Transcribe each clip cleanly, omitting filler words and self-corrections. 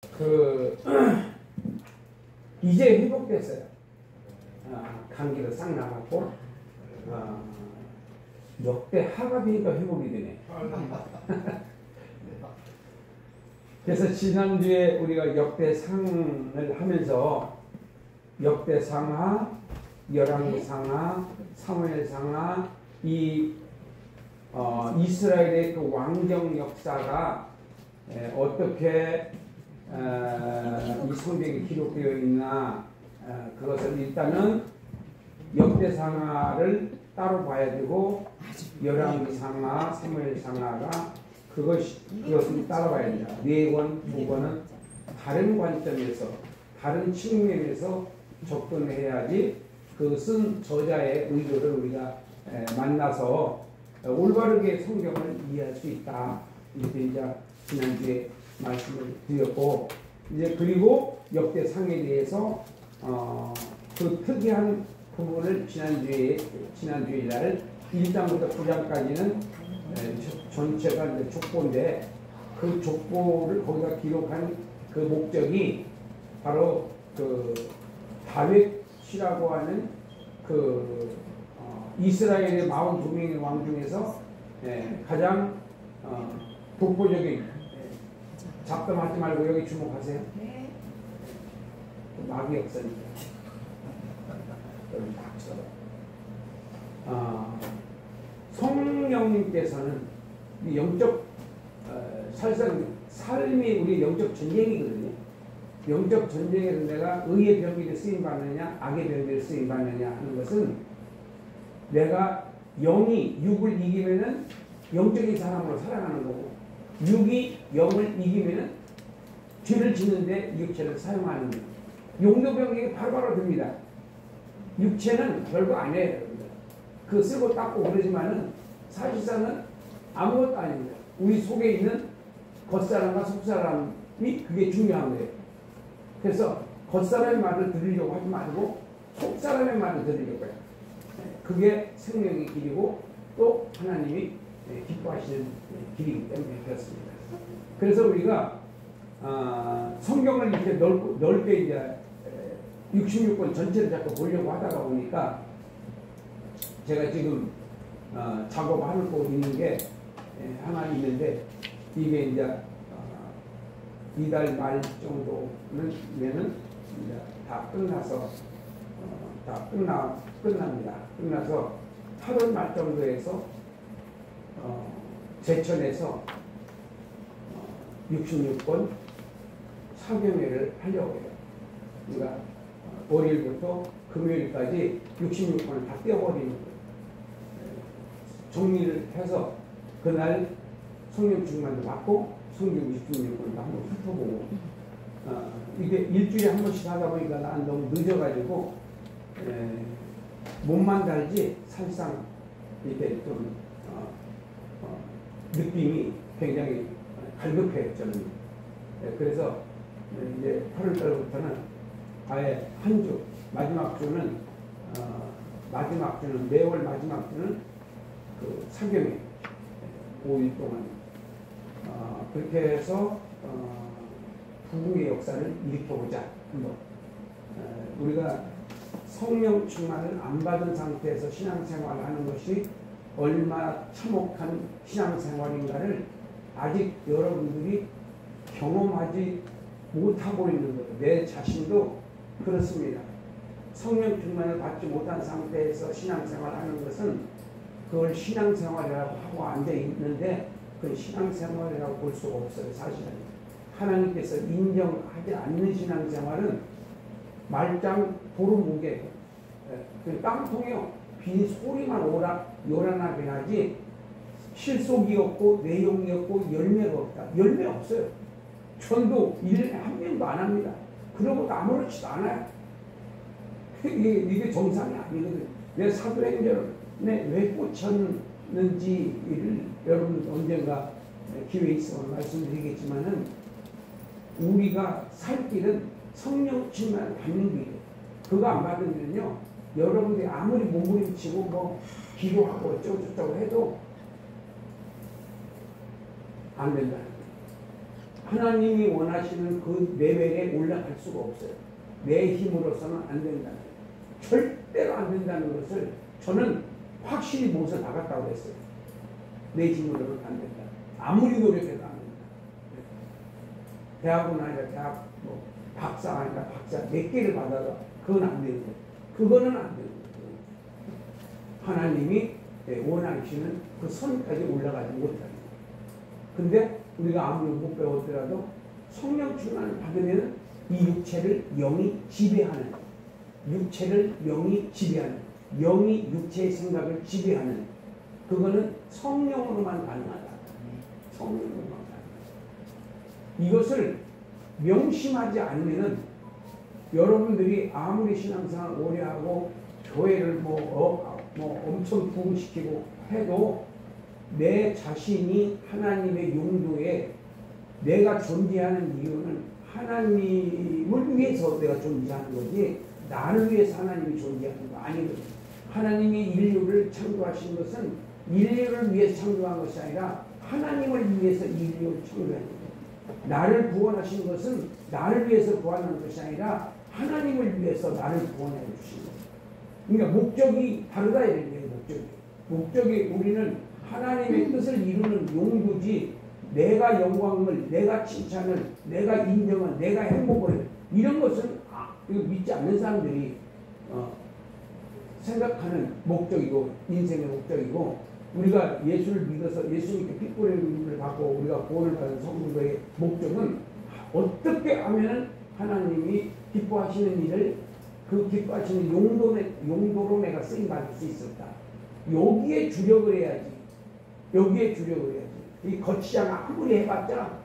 그 이제 회복됐어요. 감기도 싹 나갔고 역대 하갑이니까 회복이 되네. 그래서 지난주에 우리가 역대상을 하면서 역대상하, 열왕상하, 사무엘상하 이 이스라엘의 그 왕정 역사가 어떻게 이 성경에 기록되어 있나 그것을 일단은 역대상하를 따로 봐야 되고 열왕상하, 사무엘상하가 그것을 따라가야 된다. 네 권, 두 권은 다른 관점에서 다른 측면에서 접근해야지 그 쓴 저자의 의도를 우리가 만나서 올바르게 성경을 이해할 수 있다. 이렇게 이제 지난주에 말씀을 드렸고 이제 그리고 역대상에 대해서 그 특이한 부분을 지난주에 날 1장부터 9장까지는 전체가 이제 족보인데 그 족보를 거기다 기록한 그 목적이 바로 그 다윗이라고 하는 그 이스라엘의 42명의 왕 중에서 가장 독보적인 잡담하지 말고 여기 주목하세요. 네. 마귀 역사입니다. 여러분 닥쳐. 성령님께서는 영적 사실상 삶이 우리 영적 전쟁이거든요. 영적 전쟁에서 내가 의의 병기를 쓰임받느냐 악의 병기를 쓰임받느냐 하는 것은 내가 영이 육을 이기면은 영적인 사람으로 살아가는 거고 육이 영을 이기면은 죄를 짓는데 육체를 사용하는 거예요. 용도병기가 바로바로 됩니다. 육체는 별거 안 해요. 그 쓰고 닦고 그러지만은 사실상은 아무것도 아닙니다. 우리 속에 있는 겉사람과 속사람이 그게 중요한 거예요. 그래서 겉사람의 말을 들으려고 하지 말고 속사람의 말을 들으려고 해요. 그게 생명의 길이고 또 하나님이 기뻐하시는 길이기 때문에 그렇습니다. 그래서 우리가 성경을 이렇게 넓게 이제 66권 전체를 자꾸 보려고 하다가 보니까 제가 지금 작업하고 있는 게 하나 있는데 이게 이제 이달 말 정도는 이제 다 끝나서 끝납니다. 끝나서 8월 말 정도에서 제천에서 66권 사경회를 하려고 해요. 그러니까 월요일부터 금요일까지 66권을 다 떼어버리는 거예요. 정리를 해서 그날 성령 충만도 받고 성경 66권도 한번 훑어보고 이게 일주일에 한 번씩 하다 보니까 난 너무 늦어가지고 몸만 달지 사실상 이렇게 좀 느낌이 굉장히 갈급해요 저는. 그래서 이제 8월 달부터는 아예 한 주 마지막 주는 매월 마지막 주는 그 사경회 5일 동안 그렇게 해서 부흥의 역사를 일으켜보자. 한번 우리가 성령 충만을 안 받은 상태에서 신앙생활을 하는 것이 얼마나 참혹한 신앙생활인가를 아직 여러분들이 경험하지 못하고 있는 거예요. 내 자신도 그렇습니다. 성령 충만을 받지 못한 상태에서 신앙생활을 하는 것은 그걸 신앙생활이라고 하고 앉아 있는데 그건 신앙생활이라고 볼 수가 없어요. 사실은 하나님께서 인정하지 않는 신앙생활은 말짱 도루묵에 깡통이요. 빈 소리만 요란하게 하지 실속이 없고 내용이 없고 열매가 없다. 열매 없어요. 전도 1년에 한 명도 안 합니다. 그러고도 아무렇지도 않아요. 이게 정상이 아니거든요. 내 사도행전에 왜 꽂혔는지를 여러분 언젠가 기회 있으면 말씀드리겠지만은 우리가 살 길은 성령 충만을 받는 길이에요. 그거 안 받으면요 여러분들이 아무리 몸부림치고 뭐 기도하고 어쩌고저쩌고 해도 안 된다. 하나님이 원하시는 그 레벨에 올라갈 수가 없어요. 내 힘으로서는 안 된다는 거예요. 절대로 안 된다는 것을 저는 확실히 못을 나갔다고 했어요. 내 힘으로는 안 된다. 아무리 노력해도 안 된다. 대학원 아니라 대학 뭐 박사 아니라 박사 몇 개를 받아도 그건 안 되는 거예요. 그거는 안 되는 거예요. 하나님이 원하시는 그 선까지 올라가지 못하는 거예요. 근데 우리가 아무리 못 배웠더라도 성령 충만을 받으면 이 육체를 영이 지배하는, 육체를 영이 지배하는, 영이 육체의 생각을 지배하는, 그거는 성령으로만 가능하다. 성령으로만 가능하다. 이것을 명심하지 않으면은 여러분들이 아무리 신앙생활 오래 하고 교회를 뭐 엄청 부흥시키고 해도 내 자신이 하나님의 용도에 내가 존재하는 이유는 하나님을 위해서 내가 존재하는 거지 나를 위해서 하나님이 존재하는 거 아니거든요. 하나님이 인류를 창조하신 것은 인류를 위해서 창조한 것이 아니라 하나님을 위해서 인류를 창조한 거예요. 나를 구원하신 것은 나를 위해서 구원하는 것이 아니라 하나님을 위해서 나를 구원해 주신 거예요. 그러니까 목적이 다르다 이런 거예요. 목적이 우리는 하나님의 뜻을 이루는 용도지 내가 영광을, 내가 칭찬을, 내가 인정을, 내가 행복을 이런 것은 이거 믿지 않는 사람들이 생각하는 목적이고 인생의 목적이고 우리가 예수를 믿어서 예수님께 피 뿌림을 받고 우리가 구원을 받은 성도의 목적은 어떻게 하면 하나님이 기뻐하시는 일을 그 기뻐하시는 용도로 내가 쓰임받을 수 있었다. 여기에 주력을 해야지. 여기에 주력을 해야지. 이 거치장 아무리 해봤자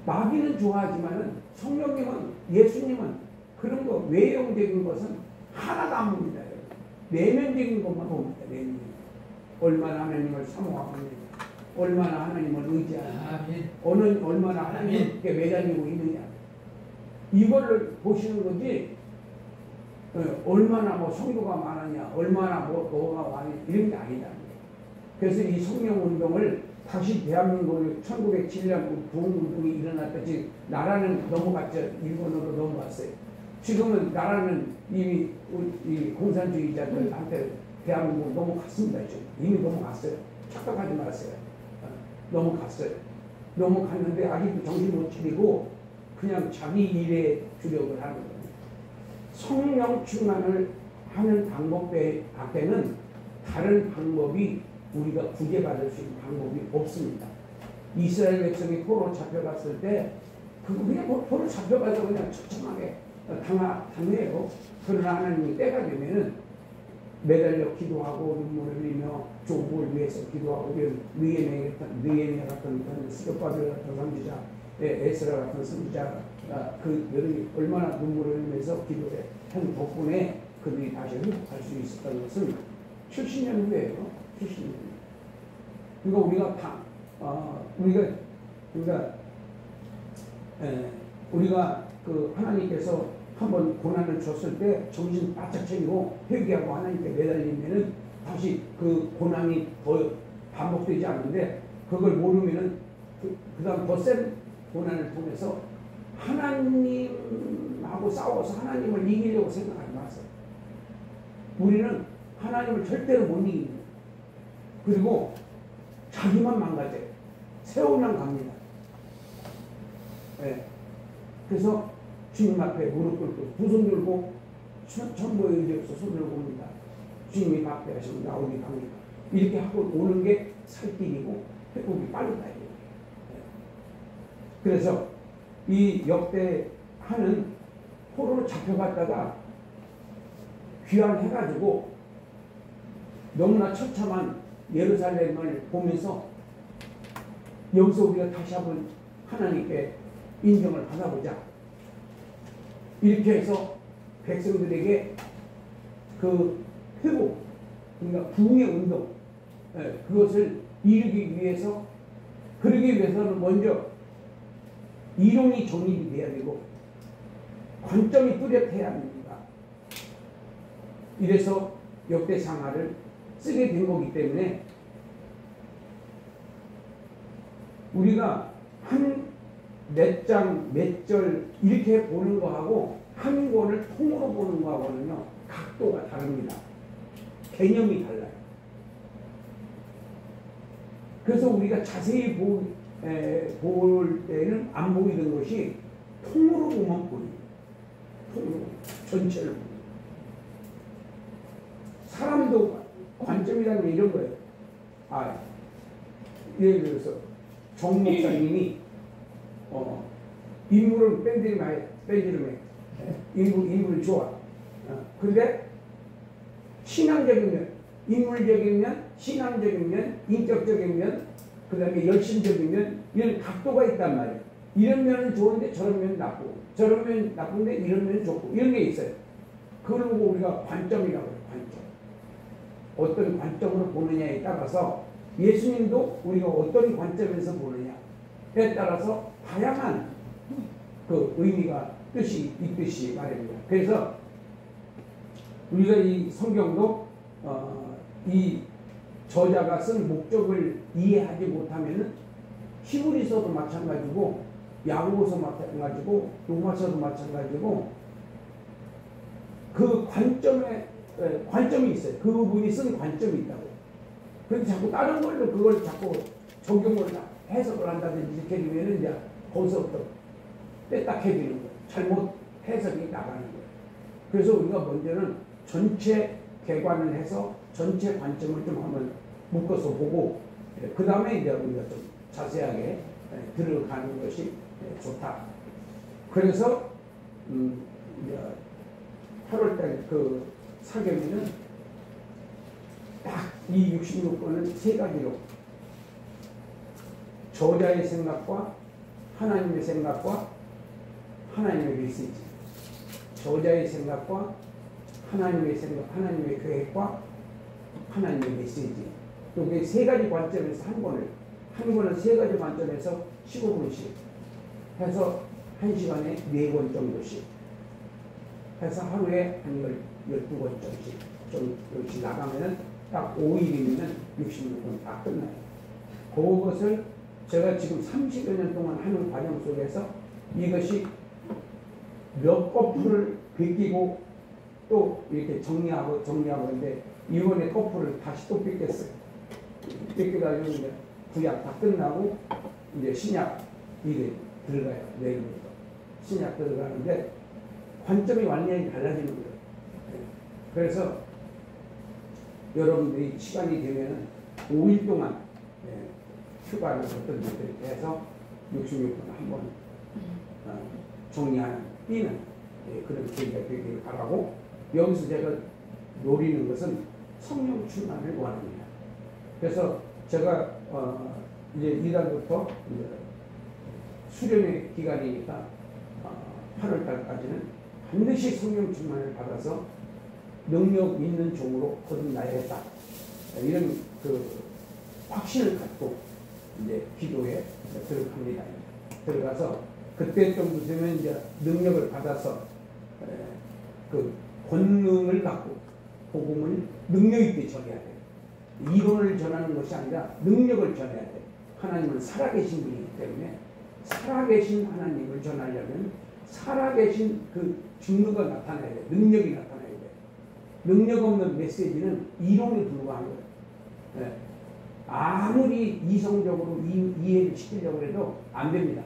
마귀는 좋아하지만은 성령님은 예수님은 그런 거 외형적인 것은 하나도 안 봅니다. 내면적인 것만 봅니다. 내면. 얼마나 하나님을 사모하고 있느냐, 얼마나 하나님을 의지하느냐, 얼마나 하나님께 매달리고 있느냐 이거를 보시는 거지. 얼마나 뭐 성도가 많았냐, 얼마나 뭐가 많이 이런 게 아니다. 그래서 이 성령 운동을 다시 대한민국의 1907년 부흥운동이 일어났듯이 나라는 넘어갔죠. 일본으로 넘어갔어요. 지금은 나라는 이미 이 공산주의자들한테 대한민국 넘어갔습니다. 이미 넘어갔어요. 착각하지 마세요. 넘어갔어요. 넘어갔는데 아직도 정신 못 차리고 그냥 자기 일에 주력을 하는 거예요. 성령 충만을 하는 방법 밖에는 다른 방법이 우리가 구제받을 수 있는 방법이 없습니다. 이스라엘 백성이 포로 잡혀갔을 때 그거 그냥 포로 잡혀가서 그냥 처참하게 당해요. 그러나 하나님이 때가 되면은 매달려 기도하고 눈물을 흘리며 조국을 위해서 기도하고 느헤미야 같은 스룹바벨 같은 선지자, 에스라 같은 선지자 그들이 얼마나 눈물을 흘리면서 기도해 한 덕분에 그들이 다시 회복할 수 있었다는 것은 70년 후에요. 70년 후. 그러니까 우리가 그 하나님께서 한번 고난을 줬을 때 정신 바짝 차리고 회개하고 하나님께 매달리면은 다시 그 고난이 더 반복되지 않는데 그걸 모르면은 그 다음 더 센 고난을 통해서 하나님하고 싸워서 하나님을 이기려고 생각하지 마세요. 우리는 하나님을 절대로 못 이깁니다. 그리고 자기만 망가져요. 세우면 갑니다. 네. 그래서 주님 앞에 무릎 꿇고 두 손 들고 천부의 의지 없어 손을 봅니다. 주님이 박대하시면 나 어디 갑니까? 이렇게 하고 오는 게 살 길이고 회복이 빠르다. 그래서 이 역대하는 포로로 잡혀갔다가 귀환해가지고 너무나 처참한 예루살렘을 보면서 여기서 우리가 다시 한번 하나님께 인정을 받아보자. 이렇게 해서 백성들에게 그 회복, 그러니까 부흥의 운동, 그것을 이루기 위해서, 그러기 위해서는 먼저 이론이 정립이 돼야 되고 관점이 뚜렷해야 합니다. 이래서 역대상하를 쓰게 된 거기 때문에 우리가 한 몇 장, 몇 절 이렇게 보는 거하고 한 권을 통으로 보는 거하고는요 각도가 다릅니다. 개념이 달라요. 그래서 우리가 자세히 볼 때는 안 보이던 것이 통으로 보면 보입니다. 통으로 전체를 보입니다. 사람도 관점이라는 게 이런 거예요. 예를 들어서 정 목사님이 인물을 뺀지름에 인물 좋아. 근데 신앙적인 면, 인물적인 면, 신앙적인 면, 인격적인 면, 그 다음에 열심적인 면, 이런 각도가 있단 말이에요. 이런 면은 좋은데 저런 면은 나쁘고, 저런 면은 나쁜데 이런 면은 좋고, 이런 게 있어요. 그걸 보고 우리가 관점이라고 해요. 관점. 어떤 관점으로 보느냐에 따라서 예수님도 우리가 어떤 관점에서 보느냐에 따라서 다양한 그 의미가 뜻이 있듯이 말입니다. 그래서 우리가 이 성경도 이 저자가 쓴 목적을 이해하지 못하면은 히브리서도 마찬가지고 야고보서 마찬가지고 로마서도 마찬가지고 그 관점이 있어요. 그 부분이 쓴 관점이 있다고. 그런데 자꾸 다른 걸로 그걸 자꾸 적용을 해석을 한다든지 이렇게 되면 이제 거기서부터 빼딱해지는 거예요. 잘못 해석이 나가는 거예요. 그래서 우리가 먼저는 전체 개관을 해서 전체 관점을 좀 한번 묶어서 보고 그 다음에 이제 우리가 좀 자세하게 들어가는 것이 좋다. 그래서 이제 8월달 그 사경에는 딱 이 66권은 세 가지로 저자의 생각과 하나님의 생각과 하나님의 메시지, 저자의 생각과 하나님의 생각, 하나님의 계획과 하나님의 메시지. 이게 세 가지 관점에서 한 권은 세 가지 관점에서 15분씩 해서 1시간에 4권 정도씩 해서 하루에 한 12권 정도씩 나가면은 딱 5일이면 66권 다 끝나요. 그것을 제가 지금 30여 년 동안 하는 과정 속에서 이것이 몇 거풀을 베끼고 또 이렇게 정리하고 있는데 이번에 거풀을 다시 또 뺏겼어요. 뺏겨가지고 이제 구약 다 끝나고 이제 신약 이게 들어가요. 내일부터 신약 들어가는데 관점이 완전히 달라지는 거예요. 그래서 여러분들이 시간이 되면 5일 동안 휴가를 어떤 분들이 해서 66분 한번 정리하는 뛰는 그런 계기가 되기를 바라고, 여기서 제가 노리는 것은 성령 충만을 원합니다. 그래서 제가 이제 이달부터 이제 수련의 기간이니까 8월달까지는 반드시 성령 충만을 받아서 능력 있는 종으로 거듭나야겠다. 이런 그 확신을 갖고 이제 기도에 들어갑니다. 들어가서 그때 정도 되면 이제 능력을 받아서 그 권능을 갖고 복음을 능력 있게 전해야 돼. 이론을 전하는 것이 아니라 능력을 전해야 돼. 하나님은 살아계신 분이기 때문에 살아계신 하나님을 전하려면 살아계신 그 증거가 나타나야 돼. 능력이 나타나야 돼. 능력 없는 메시지는 이론에 불과한 거예요. 네. 아무리 이성적으로 이해를 시키려고 해도 안 됩니다.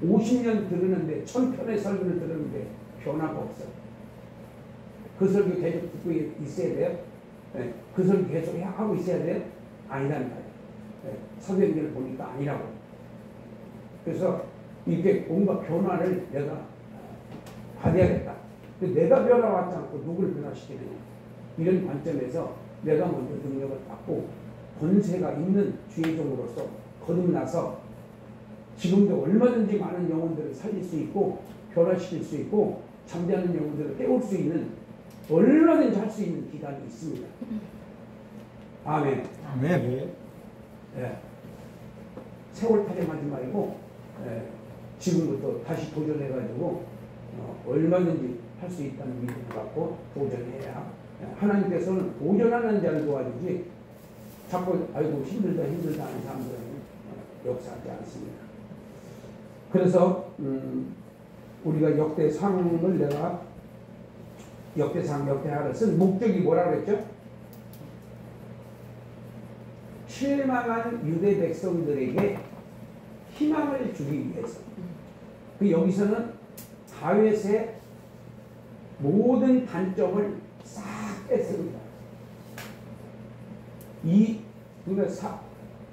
50년 들었는데 1000편의 설교를 들었는데 변화가 없어요. 그 설교 계속 듣고 있어야 돼요. 네. 그 설교 계속 하고 있어야 돼요. 아니라니까요. 네. 선생님들을 보니까 아니라고. 그래서 이렇게 뭔가 변화를 내가 받아야겠다. 내가 변화받지 않고 누구를 변화시키느냐. 이런 관점에서 내가 먼저 능력을 받고 권세가 있는 주의종으로서 거듭나서 지금도 얼마든지 많은 영혼들을 살릴 수 있고 변화시킬 수 있고 잠자는 영혼들을 깨울 수 있는 얼마든지 할 수 있는 기간이 있습니다. 아멘. 아멘. 네. 세월 타령하지 말고 지금부터 다시 도전해가지고 얼마든지 할 수 있다는 믿음을 갖고 도전해야 하나님께서는 도전하는 자를 도와주지 자꾸 아이고 힘들다 하는 사람들은 역사하지 않습니다. 그래서 우리가 역대상을 내가 역대상 역대하를 쓴 목적이 뭐라 그랬죠? 실망한 유대 백성들에게 희망을 주기 위해서. 그 여기서는 다윗의 모든 단점을 싹 뺐습니다. 그러니까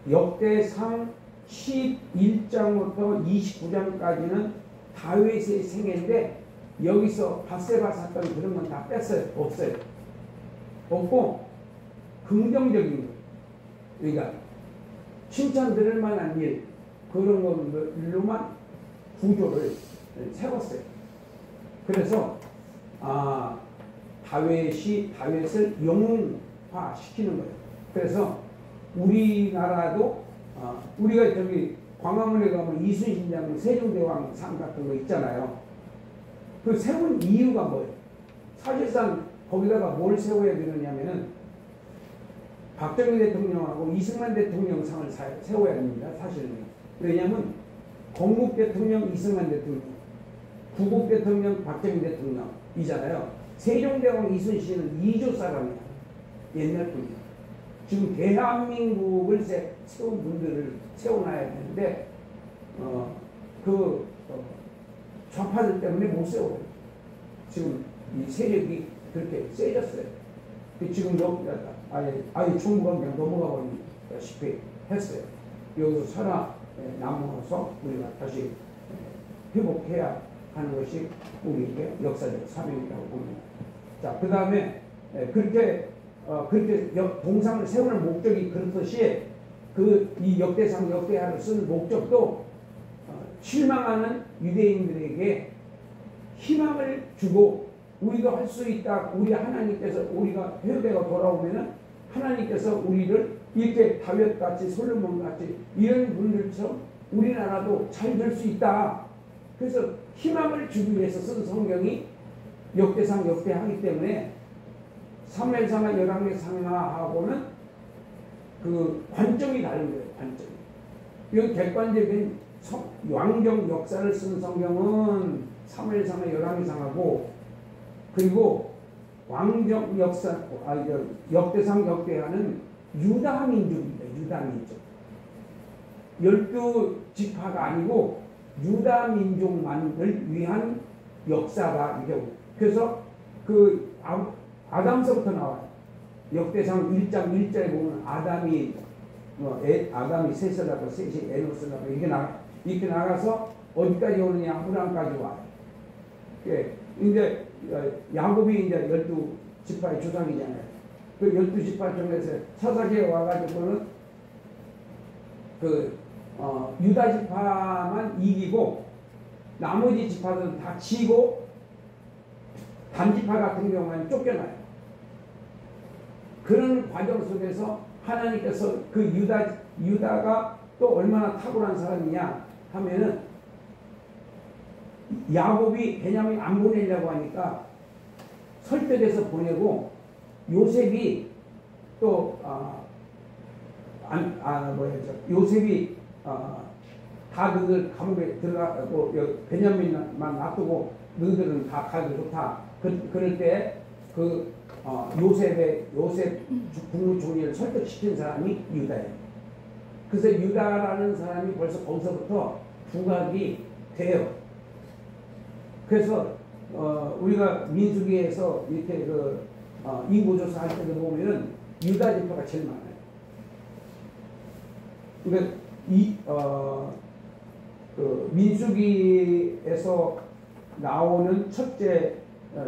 역대상 11장부터 29장까지는 다윗의 생애인데 여기서 밧세바 사건 그런 건 다 뺐어요. 없어요. 없고 긍정적인 것, 그러니까 칭찬 들을 만한 일 그런 걸로만 구조를 세웠어요. 그래서 다윗을 영웅화시키는 거예요. 그래서 우리나라도 우리가 저기 광화문에 가면 이순신장 세종대왕 상 같은 거 있잖아요. 그 세운 이유가 뭐예요? 사실상 거기다가 뭘 세워야 되느냐면은 박정희 대통령하고 이승만 대통령 상을 세워야 됩니다. 사실은. 왜냐하면 건국 대통령 이승만 대통령, 구국 대통령 박정희 대통령이잖아요. 세종대왕 이순신은 2조 사람이야. 옛날 분이야. 지금 대한민국을 세운 분들을 세워놔야 되는데 좌파들 때문에 못 세워요. 지금 이 세력이 그렇게 세졌어요. 지금도 아예 정부가 그냥 넘어가 버리다시피 했어요. 여기서 살아남아서 우리가 다시 회복해야 하는 것이 우리에게 역사적 사명이라고 봅니다. 자, 그 다음에 그렇게 동상을 세우는 목적이 그렇듯이 이 역대상 역대하를 쓴 목적도 실망하는 유대인들에게 희망을 주고 우리가 할 수 있다. 우리 하나님께서 우리가 회개가 돌아오면은 하나님께서 우리를 이렇게 다윗같이 솔로몬같이 이런 분들처럼 우리나라도 잘 될 수 있다. 그래서 희망을 주기 위해서 쓴 성경이 역대상 역대하기 때문에 사무엘상하 열왕기상하고는 그 관점이 다른 거예요. 관점이. 이건 객관적인 왕정 역사를 쓴 성경은 사무엘상하 열왕기상하고 그리고 왕정 역사 역대상 역대하는 유다 민족입니다. 유다 민족. 12지파가 아니고 유다 민족만을 위한 역사가 이게. 그래서 그 아담서부터 나와요. 역대상 1장 1절에 보면 아담이 셋을 하고 셋이 에노스를 하고 이렇게 나가서 어디까지 오느냐? 아브라함까지 와요. 예, 이제 야곱이 이제 12지파의 조상이잖아요. 그 12지파 중에서 사사기에 와가지고는 유다 지파만 이기고 나머지 지파들은 다 지고 단지파 같은 경우는 쫓겨나요. 그런 과정 속에서 하나님께서 그 유다가 또 얼마나 탁월한 사람이냐 하면은 야곱이 베냐민 안 보내려고 하니까 설득해서 보내고 요셉이 또 요셉이 다 너희들 감옥에 들어가고 베냐민만 놔두고 너희들은 다 가기 좋다. 그럴 때 요셉 국무총리를 설득시킨 사람이 유다예요. 그래서 유다라는 사람이 벌써 거기서부터 부각이 돼요. 그래서 우리가 민수기에서 이렇게 인구조사 할 때도 보면은 유다 지파가 제일 많아요. 그러니까 민수기에서 나오는 첫째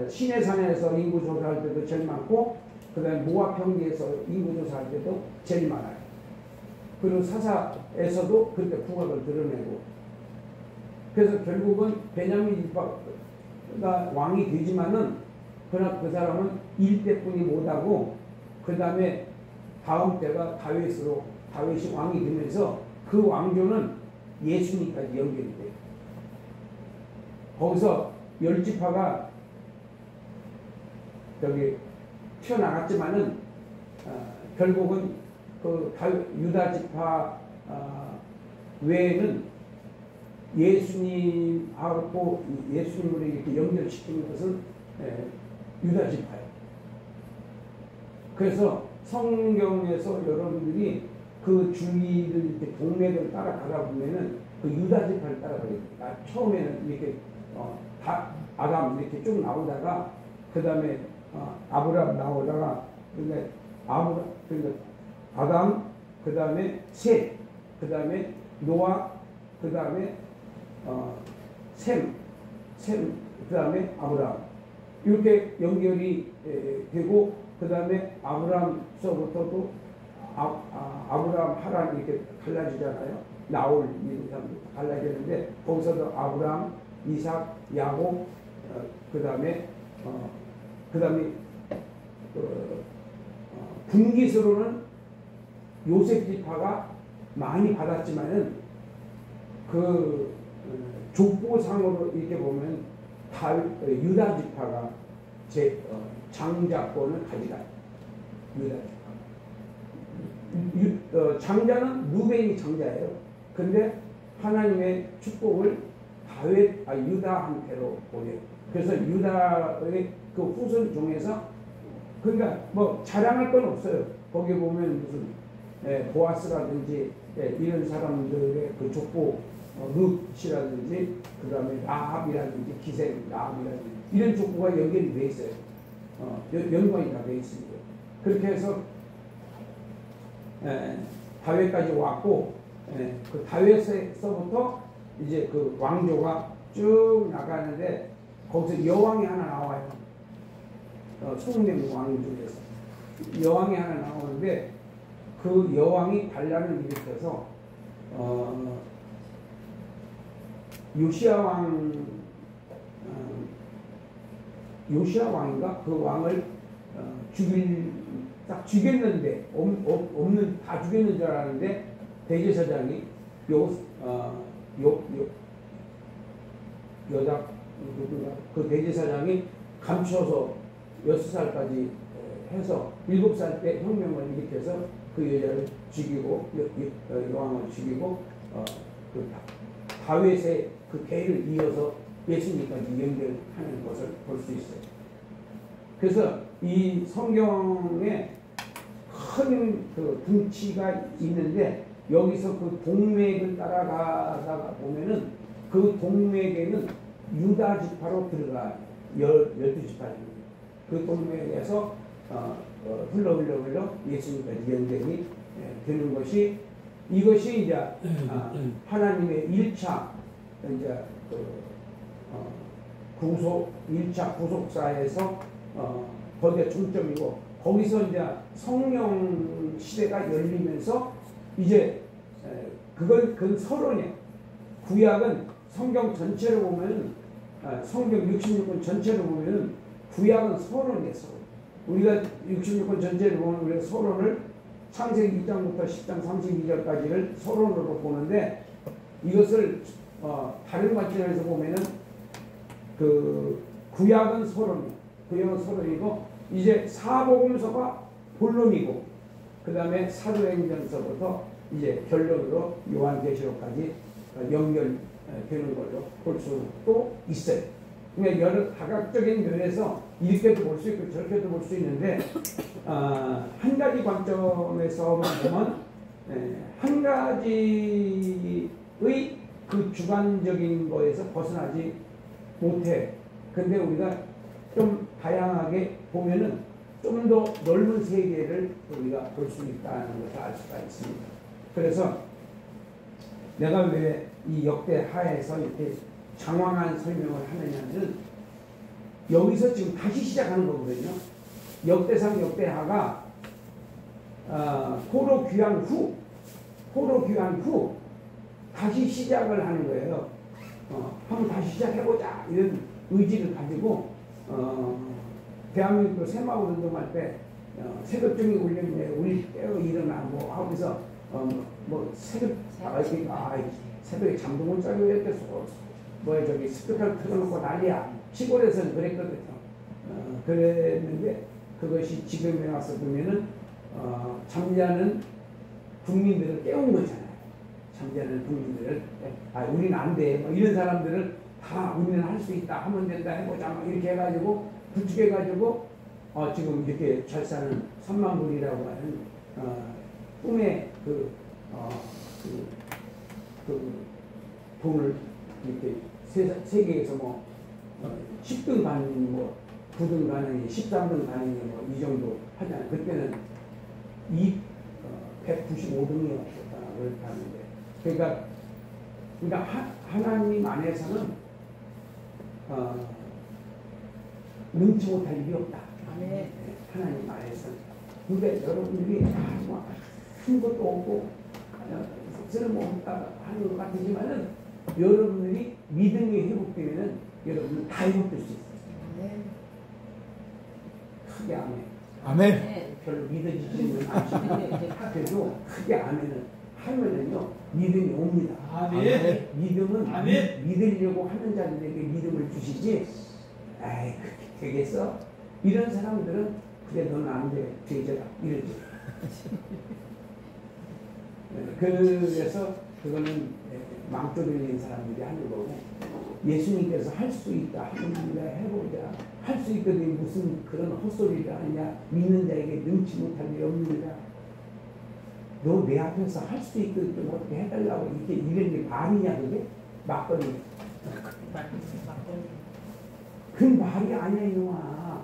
시내산에서 인구조사할 때도 제일 많고 그 다음에 모압평지에서 인구조사할 때도 제일 많아요. 그리고 사사에서도 그렇게 부각을 드러내고 그래서 결국은 베냐민 지파가 왕이 되지만은 그러나 그 사람은 1대뿐이 못하고 그 다음에 다음 때가 다윗이 왕이 되면서 그 왕조는 예수님까지 연결이 돼요. 거기서 10지파가 튀어나갔지만은 결국은 그 유다 지파 외에는 예수님하고 예수님을 이렇게 연결시키는 것은 유다 지파예요. 그래서 성경에서 여러분들이 그 주위를 이렇게 동맥을 따라가다 보면은 그 유다 지파를 따라가게 됩니다. 처음에는 이렇게 아담 이렇게 쭉 나오다가 그 다음에 아브람 나오다가 근데 아담 그 다음에 셋, 그 다음에 노아, 그 다음에 셈, 그 다음에 아브람 이렇게 연결이 되고 그 다음에 아브람서부터도 아브람 하란 이렇게 갈라지잖아요. 나올 이런 사람들 갈라지는데 거기서도 아브람, 이삭, 야곱, 그 다음에 분기수로는 요셉 지파가 많이 받았지만은 그 족보상으로 이렇게 보면 유다 지파가 장자권을 가져가요. 유다 지파. 장자는 루벤이 장자예요. 근데 하나님의 축복을 유다한테로 보내요. 그래서 유다의 그 후손 중에서 그러니까 뭐 자랑할 건 없어요. 거기 보면 무슨 보아스라든지 이런 사람들의 그 족보 룻이라든지 그 다음에 라합이라든지 기생 라합이라든지 이런 족보가 연결이 돼 있어요. 연관이 다 돼 있습니다. 그렇게 해서 다윗까지 왔고 그 다윗에서부터 이제 그 왕조가 쭉 나가는데 거기서 여왕이 하나 나와요. 20명 왕 중에서 여왕이 하나 나오는데 그 여왕이 반란을 일으켜서 요시야 왕인가 그 왕을 죽였는데 다 죽였는 줄 알았는데 대제사장이 그 대제사장이 감춰서 6살까지 해서 7살 때 혁명을 일으켜서 그 여자를 죽이고 여왕을 죽이고 그 다윗의 그 계를 이어서 예수님까지 연결하는 것을 볼 수 있어요. 그래서 이 성경에 큰 그 둥치가 있는데 여기서 그 동맥을 따라가다가 보면은 그 동맥에는 유다 지파로 들어가 12지파입니다. 그 동맥에서 흘러 예수님까지 연결이 되는 것이 이것이 이제 하나님의 1차 이제 구속 1차 구속사에서 거기가 중점이고 거기서 이제 성령 시대가 열리면서 이제 그건 서론이에요. 구약은 성경 전체로 보면 성경 66권 전체로 보면 구약은 서론이에요. 서론. 우리가 66권 전체를 보면 우리가 서론을 창세기 2장부터 10장 32절까지를 서론으로 보는데 이것을 다른 관점에서 보면은 그 구약은 서론이에요. 구약은 서론이고 이제 사복음서가 본론이고 그 다음에 사도행전서부터 이제 결론으로 요한계시록까지 연결되는 걸로 볼 수도 있어요. 그러니까 여러 다각적인 면에서 이렇게도 볼 수 있고 저렇게도 볼 수 있는데 한 가지 관점에서만 보면 한 가지의 그 주관적인 거에서 벗어나지 못해. 근데 우리가 좀 다양하게 보면은 좀 더 넓은 세계를 우리가 볼 수 있다는 것을 알 수가 있습니다. 그래서 내가 왜 이 역대하에서 이렇게 장황한 설명을 하느냐는 여기서 지금 다시 시작하는 거거든요. 역대상 역대하가 포로 귀환 후 다시 시작을 하는 거예요. 한번 다시 시작해보자 이런 의지를 가지고 대한민국 새마을 운동할 때 새벽종이 울리는데 우리 깨어 일어나 뭐 하면서 새벽에 잠도 못 자고 이랬겠어. 저기 스피커를 틀어놓고 난리야. 시골에서는 그랬거든요. 그랬는데 그것이 지금에 와서 보면은 잠자는 국민들을 깨운 거잖아요. 잠자는 국민들을 우리는 안 돼. 뭐 이런 사람들을 다 우리는 할 수 있다. 하면 된다. 해보자. 막 이렇게 해가지고 구축해가지고 지금 이렇게 잘 사는 3만 불이라고 하는 꿈의 그 돈을 이렇게 세계에서 뭐 10등 가능이 뭐 9등 가능이 13등 가능이 뭐 이 정도 하잖아요. 그때는 195등이었다 그렇게 하는데 그러니까 하나님 안에서는 능치 못할 일이 없다. 네. 하나님 안에서는. 근데 여러분들이 큰 것도 없고 쓸모없다 하는 것 같으지만은 여러분들이 믿음이 회복되면은 여러분은 다 회복될 수 있어요. 크게 아멘. 아멘. 별로 믿어지지는 않지만 그래도 크게 아멘을 하면은요 믿음이 옵니다. 아멘. 믿음은 아멘. 믿으려고 하는 자들에게 믿음을 주시지. 아이 그렇게 되겠어? 이런 사람들은 그래 너는 안 돼. 되져라 이러지. 그래서 그거는 망조리는 사람들이 하는 거고 예수님께서 할 수 있다 하는가 해보자. 할 수 있거든 무슨 그런 헛소리를 하느냐. 믿는 자에게 능치 못할 일이 없느니라. 너 내 앞에서 할 수 있거든 좀 어떻게 해달라고 이렇게 이런 게 말이냐 그게? 막걸리. 그 말이 아니야 이놈아.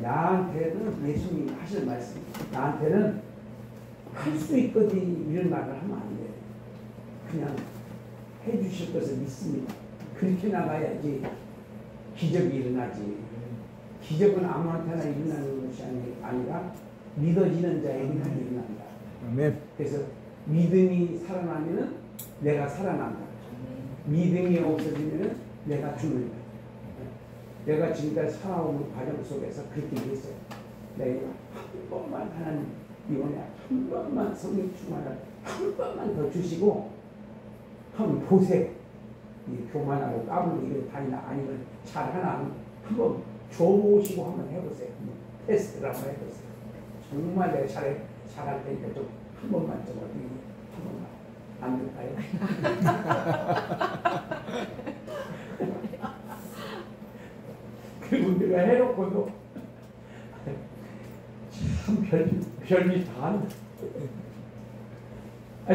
나한테는 예수님이 하실 말씀 나한테는 할 수 있거든 이런 말을 하면 안 돼. 그냥 해주실 것을 믿습니다. 그렇게 나가야지 기적이 일어나지. 기적은 아무한테나 일어나는 것이 아니라 믿어지는 자에게만 일어난다. 아멘. 그래서 믿음이 살아나면은 내가 살아난다. 믿음이 없어지면은 내가 죽는다. 내가 지금까지 살아오는 과정 속에서 그렇게 됐어요. 내가 한 번만 하나님 이번에 한 번만 성령 충만을 한 번만 더 주시고 한번 보세요. 교만하고 까불고 이런 다니나 아니면 잘하나 한번 줘보시고 한번 해보세요. 테스트를 한번 해보세요. 정말 내가 잘할 테니까 좀 한 번만 좀 어떻게 한 번만 안 될까요? 그리고 내가 해놓고도 참 별짓 다 한다.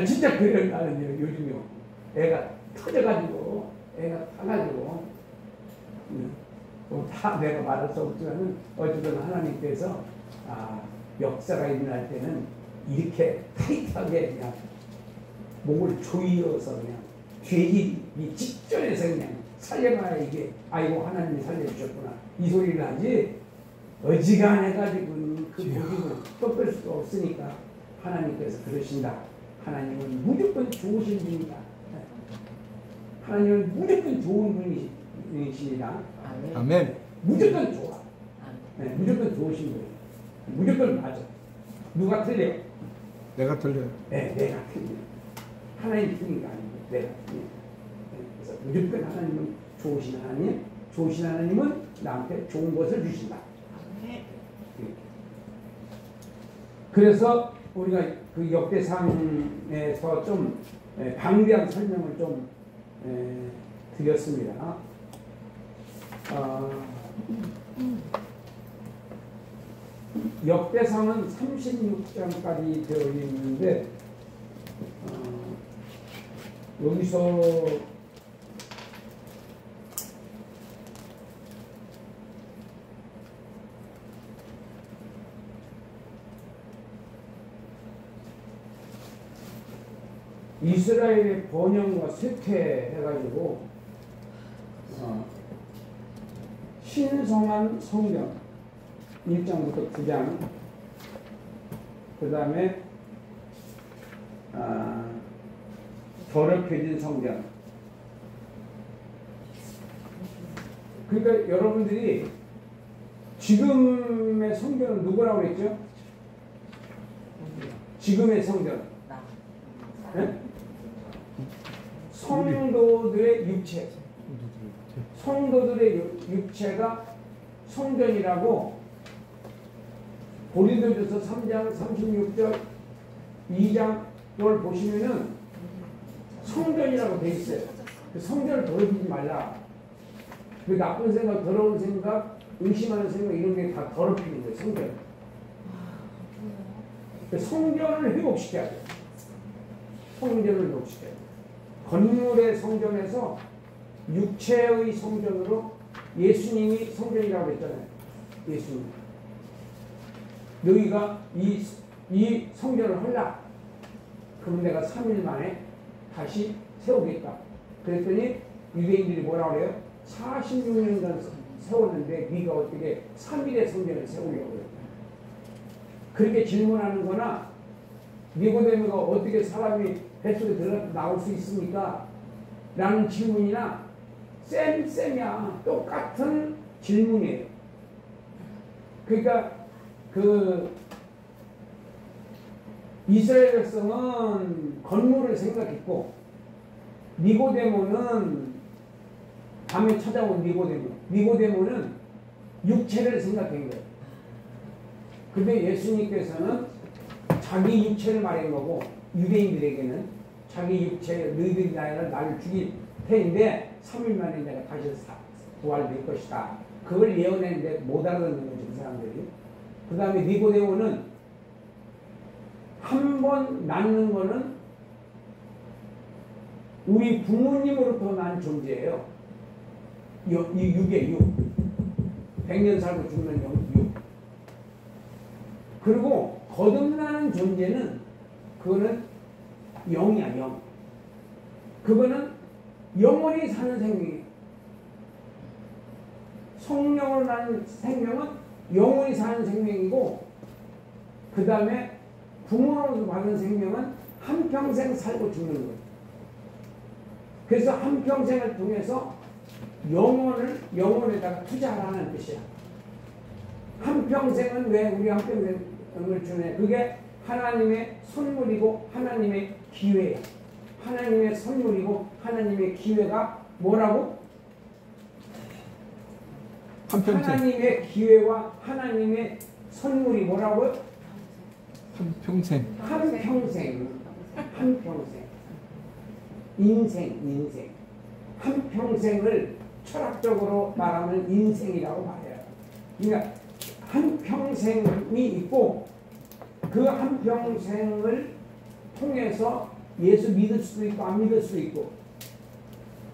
진짜 그래요. 나는 요즘요. 애가 터져가지고 애가 타가지고 다 내가 말할 수 없지만은 어쨌든 하나님께서 역사가 일어날 때는 이렇게 타이트하게 그냥 목을 조이어서 그냥 죄지 직전에서 그냥 살려놔야 이게 아이고 하나님이 살려주셨구나 이 소리를 하지 어지간해가지고 그 고집을 꺾을 수 없으니까 하나님께서 그러신다. 하나님은 무조건 좋으신 분이다. 하나님은 무조건 좋은 분이십니다. 아멘. 무조건 좋아. 네, 무조건 좋으신 분이에요. 무조건 맞아. 누가 틀려? 내가 틀려요. 네, 내가 틀려. 하나님 틀린 게 아니고 내가 틀려. 그래서 무조건 하나님은 좋으신 하나님, 좋으신 하나님은 나한테 좋은 것을 주신다. 그래서 우리가 그 역대상에서 좀 방대한 설명을 좀 드렸습니다. 역대상은 36장까지 되어 있는데 여기서 이스라엘의 번영과 쇠퇴해가지고 신성한 성전 1장부터 9장 그 다음에 더럽혀진 성전. 그러니까 여러분들이 지금의 성전은 누구라고 그랬죠? 지금의 성전 네? 성도들의 육체 성도들의 육체가 성전이라고 고린도전서 3장 36절 2장을 보시면은 성전이라고 돼 있어요. 그 성전을 더럽히지 말라. 그 나쁜 생각, 더러운 생각, 의심하는 생각 이런 게 다 더럽히는 거예요. 성전. 그 성전을 회복시켜야 돼요. 성전을 회복시켜야 돼요. 건물의 성전에서 육체의 성전으로 예수님이 성전이라고 했잖아요. 예수님. 너희가 이 성전을 헐라. 그럼 내가 3일 만에 다시 세우겠다. 그랬더니 유대인들이 뭐라 그래요? 46년간 세웠는데 네가 어떻게 3일의 성전을 세우려고 그래요? 그렇게 질문하는 거나 니고데모가 어떻게 사람이 뱃속에 들어가 나올 수 있습니까? 라는 질문이나 쌤이야. 똑같은 질문이에요. 그러니까 그 이스라엘 백성은 건물을 생각했고 니고데모는 밤에 찾아온 니고데모는 육체를 생각한 거예요. 근데 예수님께서는 자기 육체를 말한 거고 유대인들에게는 자기 육체 너희들이 나를 죽일 테인데 3일 만에 내가 다시 부활될 것이다. 그걸 예언했는데 못 알아듣는 거죠. 그 사람들이. 그 다음에 니고데모는 한 번 낳는 거는 우리 부모님으로부터 난 존재예요. 이 육의 육. 100년 살고 죽는 육. 그리고 거듭나는 존재는 그거는 영이야, 영. 그거는 영원히 사는 생명이에요. 성령으로 나는 생명은 영원히 사는 생명이고 그 다음에 부모로부터 받은 생명은 한평생 살고 죽는 거예요. 그래서 한평생을 통해서 영혼에다가 투자하라는 뜻이야. 한평생은 왜 우리 한평생을 주네? 그게 하나님의 선물이고 하나님의 기회야. 하나님의 선물이고 하나님의 기회가 뭐라고? 한평생. 하나님의 기회와 하나님의 선물이 뭐라고요? 한평생. 한평생. 인생. 한평생을 철학적으로 말하면 인생이라고 말해요. 그러니까 한평생이 있고 그 한평생을 통해서 예수 믿을 수도 있고 안 믿을 수도 있고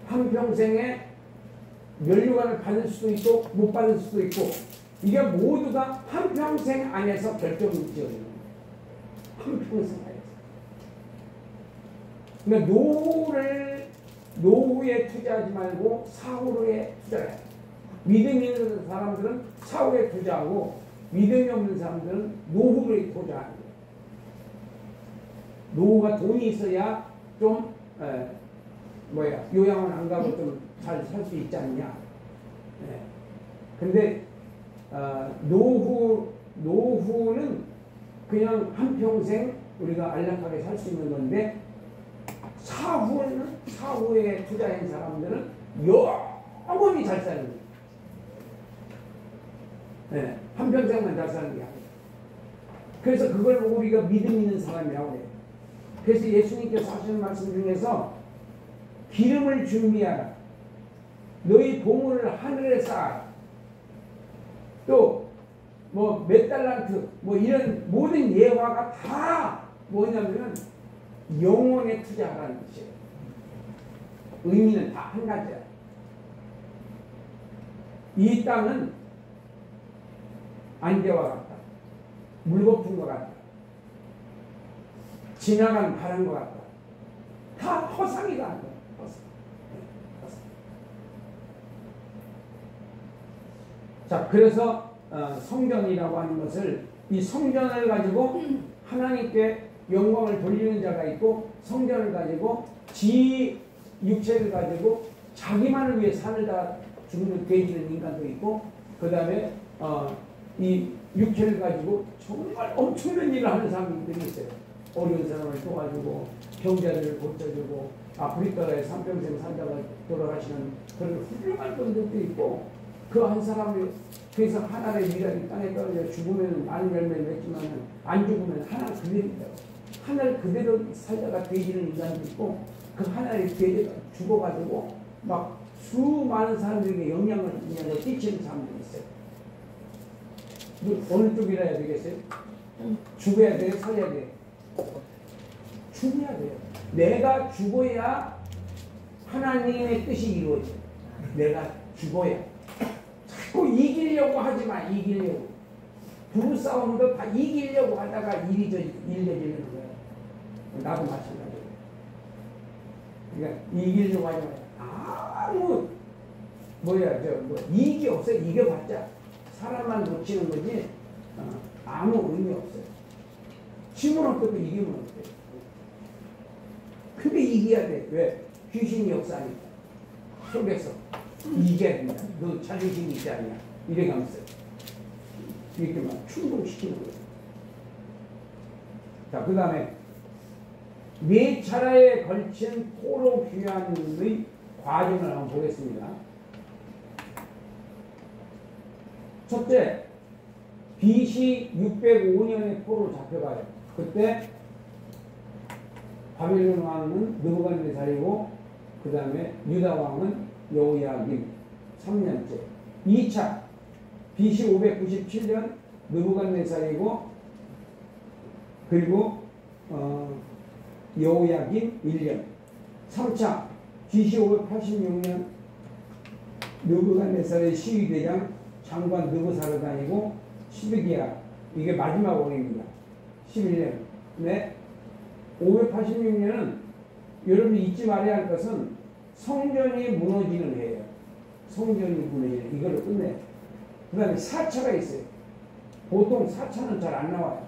한평생에 면류관을 받을 수도 있고 못 받을 수도 있고 이게 모두가 한평생 안에서 결정을 지어요. 한평생 안에서. 그러니까 노후에 투자하지 말고 사후에 투자해요. 믿음이 있는 사람들은 사후에 투자하고 믿음이 없는 사람들은 노후에 투자하는 거예요. 노후가 돈이 있어야 좀 요양원 안 가고 좀 잘 살 수 있지 않냐. 근데 노후는 그냥 한평생 우리가 안락하게 살 수 있는 건데 사후에 투자한 사람들은 영원히 잘 사는 거예요. 한평생만 잘 사는 게 아니에요. 그래서 그걸 우리가 믿음 있는 사람이라고 해요. 그래서 예수님께서 하시는 말씀 중에서 기름을 준비하라. 너희 보물을 하늘에 쌓아라. 또 뭐 몇 달란트 뭐 이런 모든 예화가 다 뭐냐면 영혼에 투자하라는 뜻이에요. 의미는 다 한 가지야. 이 땅은 안개와 같다. 물거품과 같다. 지나간 바람과 같다. 다 허상이다. 허상. 자, 그래서 성전이라고 하는 것을 이 성전을 가지고 하나님께 영광을 돌리는 자가 있고 성전을 가지고 지 육체를 가지고 자기만을 위해 살다 죽는 되지는 인간도 있고 그 다음에 이 육체를 가지고 정말 엄청난 일을 하는 사람들이 있어요. 어려운 사람을 도와주고 병자들을 고쳐주고 아프리카에 삼평생 살다가 돌아가시는 그런 훌륭한 분들도 있고 그 한 사람이 그래서 하나의 미랄이 땅에 떨어져 죽으면 많은 열매를 맺지만 안 죽으면 하나 그대로 있다고. 하늘 그대로 살다가 되지는 인간도 있고 그 하나의 계제가 죽어가지고 막 수많은 사람들에게 영향을 끼치는 사람들이 있어요. 어느 쪽이라 해야 되겠어요? 죽어야 돼요? 살아야 돼요? 죽어야 돼요. 내가 죽어야 하나님의 뜻이 이루어져요. 내가 죽어야. 자꾸 이기려고 하지 마. 이기려고. 부부싸움도 다 이기려고 하다가 일이 저지르는 거예요. 나도 마찬가지예요. 그러니까 이기려고 하지 마. 아무 이익이 없어요. 이겨봤자 사람만 놓치는 거지 아무 의미 없어요. 힘은 없어도 이기면 없어요. 근데 이겨야 돼. 왜? 귀신이 역사하니까 속에서 이겨야 된다. 너 자존심이 있지 않냐? 이래가면서 이렇게 막 충동시키는 거예요. 자, 그 다음에 네 차례에 걸친 포로 귀환의 과정을 한번 보겠습니다. 첫째, BC 605년에 포로 잡혀가요. 그때 바벨론 왕은 느부갓네살이고 그 다음에 유다 왕은 여호야김 3년째. 2차 BC 597년 느부갓네살이고 그리고 여호야김 1년. 3차 BC 586년 느부갓네살의 시위대장 장관 느부사르단이고 12기야. 이게 마지막 왕입니다. 11년. 네. 586년은 여러분이 잊지 말아야 할 것은 성전이 무너지는 해예요. 성전이 무너지는 이걸로 끝내요. 그 다음에 4차가 있어요. 보통 4차는 잘 안 나와요.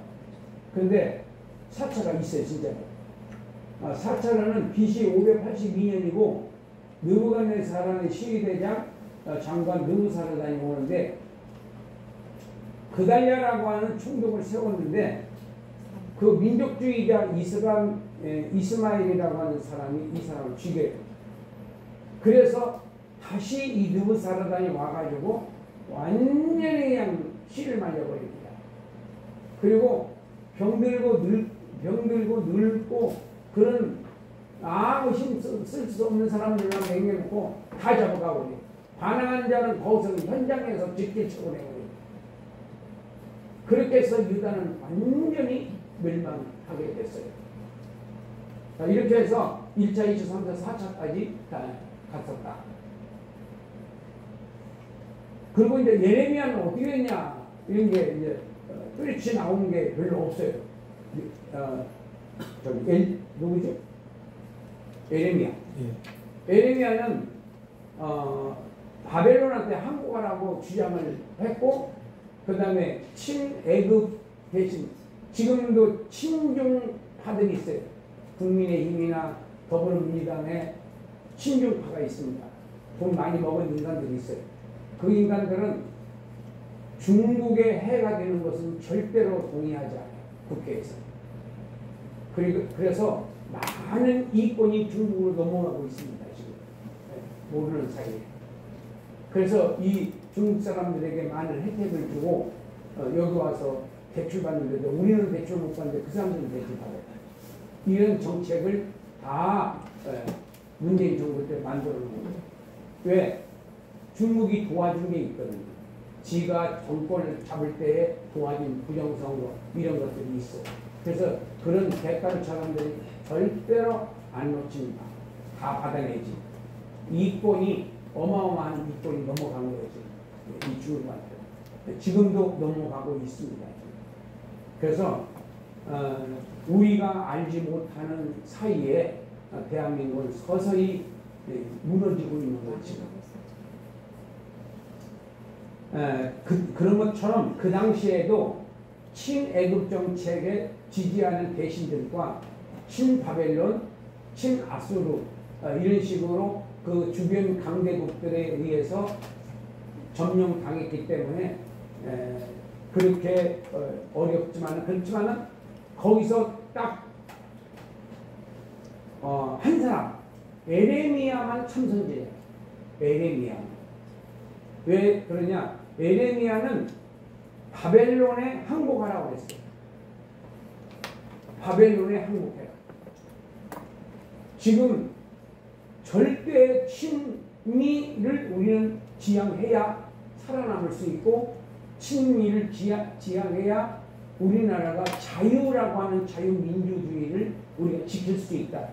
근데 4차가 있어요. 진짜로. 4차는 BC 582년이고 느부갓네살의 시위대장 장관 느부사르단이 오는데 그달랴라고 하는 총독을 세웠는데 그 민족주의자 이스마일이라고 하는 사람이 이 사람을 죽여요. 그래서 다시 이 느부사르단이 와가지고 완전히 그냥 씨를 말려버립니다. 그리고 병들고 늙고 그런 아무 힘 쓸 수 없는 사람들만 남겨놓고 다 잡아가버려요. 반항한 자는 거기서 현장에서 직계 처분해버려요. 그렇게 해서 유다는 완전히 멸망하게 됐어요. 자, 이렇게 해서 1차, 2차, 3차, 4차까지 다 갔었다. 그리고 이제 예레미야는 어떻게 했냐? 이런 게 이제 뚜렷이 나온 게 별로 없어요. 누구죠? 예레미야. 예. 예레미야는 바벨론한테 항복하라고 주장을 했고, 그 다음에 친애굽 대신 지금도 친중파들이 있어요. 국민의힘이나 더불어민주당에 친중파가 있습니다. 돈 많이 먹은 인간들이 있어요. 그 인간들은 중국의 해가 되는 것은 절대로 동의하지 않아요. 국회에서. 그래서 많은 이권이 중국으로 넘어가고 있습니다. 지금. 네, 모르는 사이에. 그래서 이 중국 사람들에게 많은 혜택을 주고 여기 와서 대출 받는데도 우리는 대출 못 받는데 그 사람들은 대출 받아요. 이런 정책을 다 문재인 정부 때 만들어 놓은 거예요. 왜? 중국이 도와준 게 있거든요. 지가 정권을 잡을 때에 도와준 부정선거 이런 것들이 있어요. 그래서 그런 대가를 사람들이 절대로 안 놓칩니다. 다 받아내지. 이권이 어마어마한 이권이 넘어간 거지. 이 중국한테. 지금도 넘어가고 있습니다. 그래서 우리가 알지 못하는 사이에 대한민국은 서서히 무너지고 있는 거지. 그런 것처럼 그 당시에도 친애굽 정책에 지지하는 대신들과 친바벨론, 친아수르 이런 식으로 그 주변 강대국들에 의해서 점령당했기 때문에 그렇게 그렇지만은 거기서 딱 한 사람 에레미야만 참선제예요. 에레미야. 왜 그러냐? 에레미야는 바벨론에 항복하라고 했어요. 바벨론에 항복해라. 지금 절대 친미를 우리는 지향해야 살아남을 수 있고, 친미를 지향해야 우리나라가 자유라고 하는 자유민주주의를 우리가 지킬 수 있다.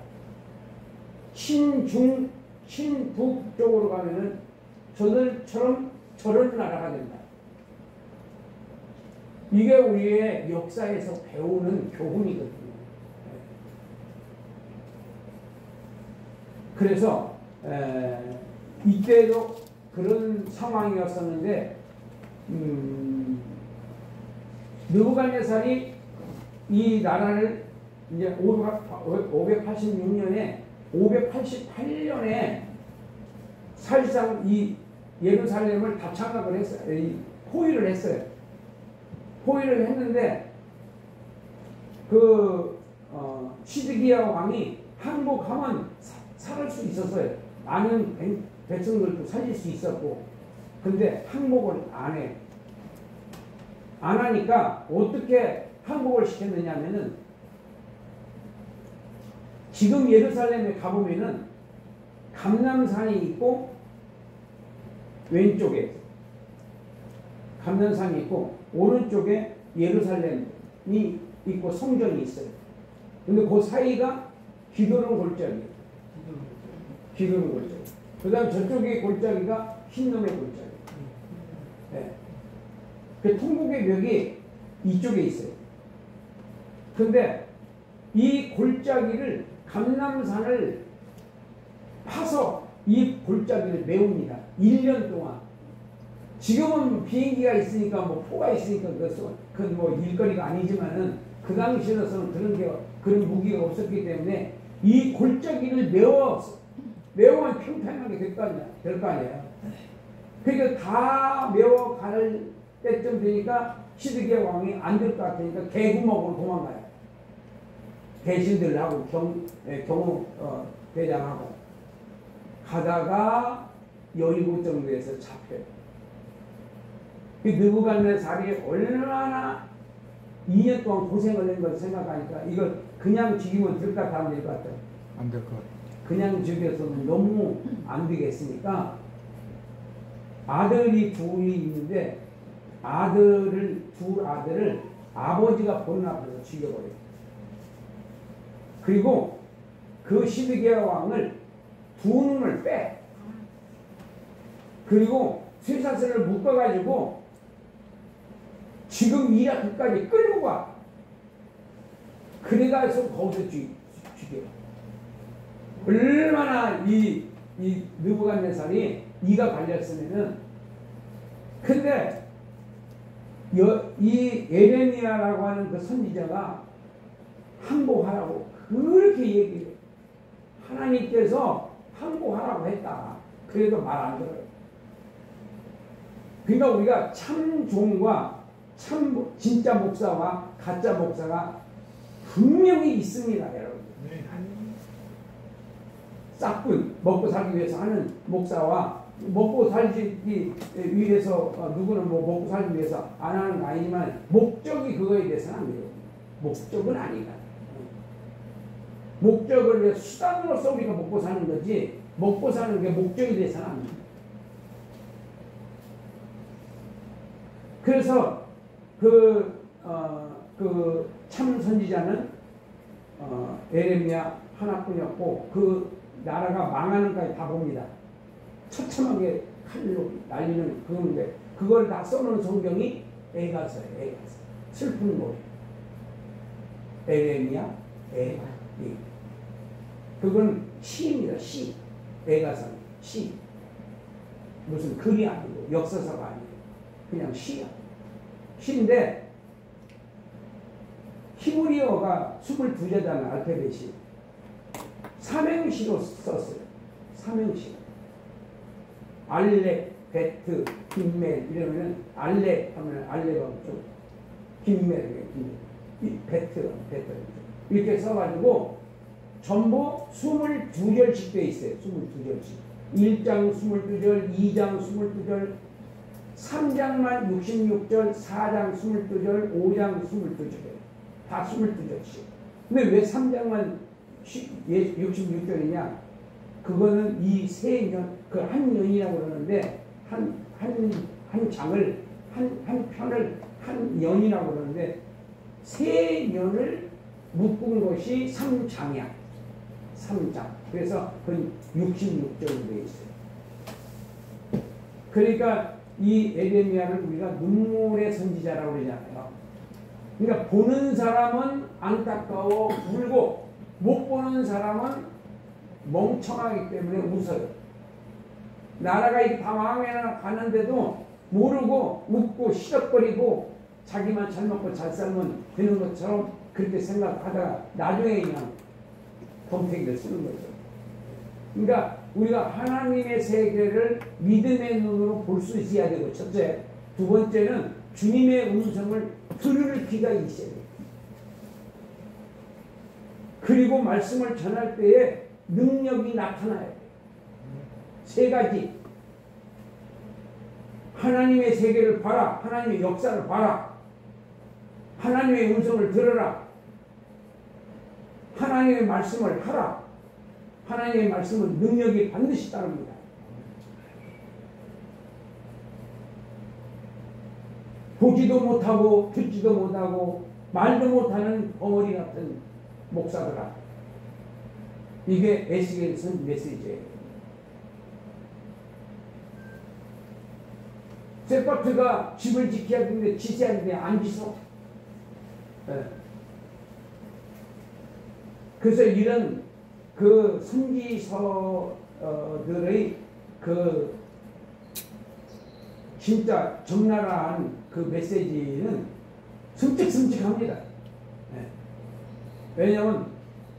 친중, 친북 쪽으로 가면은 저들처럼 저런 나라가 된다. 이게 우리의 역사에서 배우는 교훈이거든요. 그래서 이때도 그런 상황이었었는데 느부갓네살이 이 나라를 이제 586년에 588년에 사실상 이 예루살렘을 다 장악을 했어요. 포위를 했어요. 포위를 했는데 시드기야 왕이 항복하면 살을 수 있었어요. 많은 백성들도 살릴 수 있었고, 근데 항복을 안 해. 안 하니까 어떻게 항복을 시켰느냐면은, 지금 예루살렘에 가보면은 감람산이 있고, 왼쪽에 감람산이 있고 오른쪽에 예루살렘이 있고 성전이 있어요. 근데 그 사이가 기도는 골짜기예요. 기도는 골짜기. 그 다음 저쪽에 골짜기가 흰놈의 골짜기. 네. 그 통곡의 벽이 이쪽에 있어요. 근데 이 골짜기를 감람산을 파서 이 골짜기를 메웁니다. 1년 동안. 지금은 비행기가 있으니까 뭐 포가 있으니까 그건 뭐 일거리가 아니지만은 그 당시로서는 그런 무기가 없었기 때문에 이 골짜기를 메워만 평평하게 될 거 아니에요. 그러니까 다 메워갈 때쯤 되니까 시드기야 왕이 안 될 것 같으니까 개구멍으로 도망가요. 대신들하고 경호 대장하고 가다가 여리고 정도에서 잡혀요. 그 느부갓네살이 얼마나 2년 동안 고생을 한 걸 생각하니까 이거 그냥 죽이면 될 것 같아, 안 될 것 같아? 안 될 것 같아. 그냥 죽여서는 너무 안 되겠으니까 아들이 둘이 있는데 둘 아들을 아버지가 보는 앞에서 죽여버려요. 그리고 그 시드기야 왕을 두 눈을 빼. 그리고 쇠사슬을 묶어가지고 지금 이라크까지 끌고 가. 그래가서 거기서 죽여. 얼마나 이 느부갓네살이 이가 갈렸으면은. 근데 이 에레미야라고 하는 그 선지자가 항복하라고 그렇게 얘기해요. 하나님께서 항복하라고 했다. 그래도 말 안 들어요. 그러니까 우리가 참 종과 진짜 목사와 가짜 목사가 분명히 있습니다, 여러분. 싹군 먹고 살기 위해서 하는 목사와 먹고 살기 위해서 누구는 뭐 먹고 살기 위해서 안 하는 거 아니지만 목적이 그거에 대해서는 안 돼요. 목적은 아니다. 목적을 위해 수단으로서 우리가 먹고 사는 거지 먹고 사는 게 목적이 돼서는 안 됩니다. 그래서 참 선지자는 에레미야 하나뿐이었고 그 나라가 망하는까지 다 봅니다. 처참하게 칼로 날리는 그건데 그걸 다 써놓은 성경이 에가서예요. 에가서. 슬픈 노래. 에레미야, 에가. 그건 시입니다. 시. 에가서는 시. 무슨 글이 아니고 역사서가 아니고 그냥 시야. 시인데 히브리어가 22자잖아. 알파벳이. 삼행시로 썼어요. 삼행시. 알렙, 베트, 김멜 이러면은 알렙 하면 알렙 하고 김멜, 베트 이렇게 써가지고 전부 22절씩 돼 있어요. 22절씩. 1장 22절, 2장 22절, 3장만 66절, 4장 22절, 5장 22절. 다 22절씩. 근데 왜 3장만 66절이냐? 그거는 이 세 년, 그 한 년이라고 그러는데, 한 장을, 한 편을 한 년이라고 그러는데, 세 년을 묶은 것이 3장이야. 3장. 그래서 그건 66절로 되어 있어요. 그러니까 이 에레미야를 우리가 눈물의 선지자라고 그러잖아요. 그러니까 보는 사람은 안타까워 울고 못 보는 사람은 멍청하기 때문에 웃어요. 나라가 이 방황에 가는데도 모르고 웃고 시덕거리고 자기만 잘 먹고 잘 살면 되는 것처럼 그렇게 생각하다가 나중에 그냥 덤태기를 쓰는 거죠. 그러니까 우리가 하나님의 세계를 믿음의 눈으로 볼 수 있어야 되고, 첫째. 두 번째는 주님의 음성을 들을 귀가 있어야 돼요. 그리고 말씀을 전할 때에 능력이 나타나야 돼요. 세 가지. 하나님의 세계를 봐라. 하나님의 역사를 봐라. 하나님의 음성을 들어라. 하나님의 말씀을 하라. 하나님의 말씀은 능력이 반드시 따릅니다. 보지도 못하고 듣지도 못하고 말도 못하는 벙어리 같은 목사들아. 이게 에스겔슨 메시지예요. 세파트가 집을 지켜야 되는데 지켜야 되는데 안 지서. 네. 그래서 이런 그 선지서들의 그 진짜 적나라한 그 메시지는 섬찟섬찟합니다. 네. 왜냐하면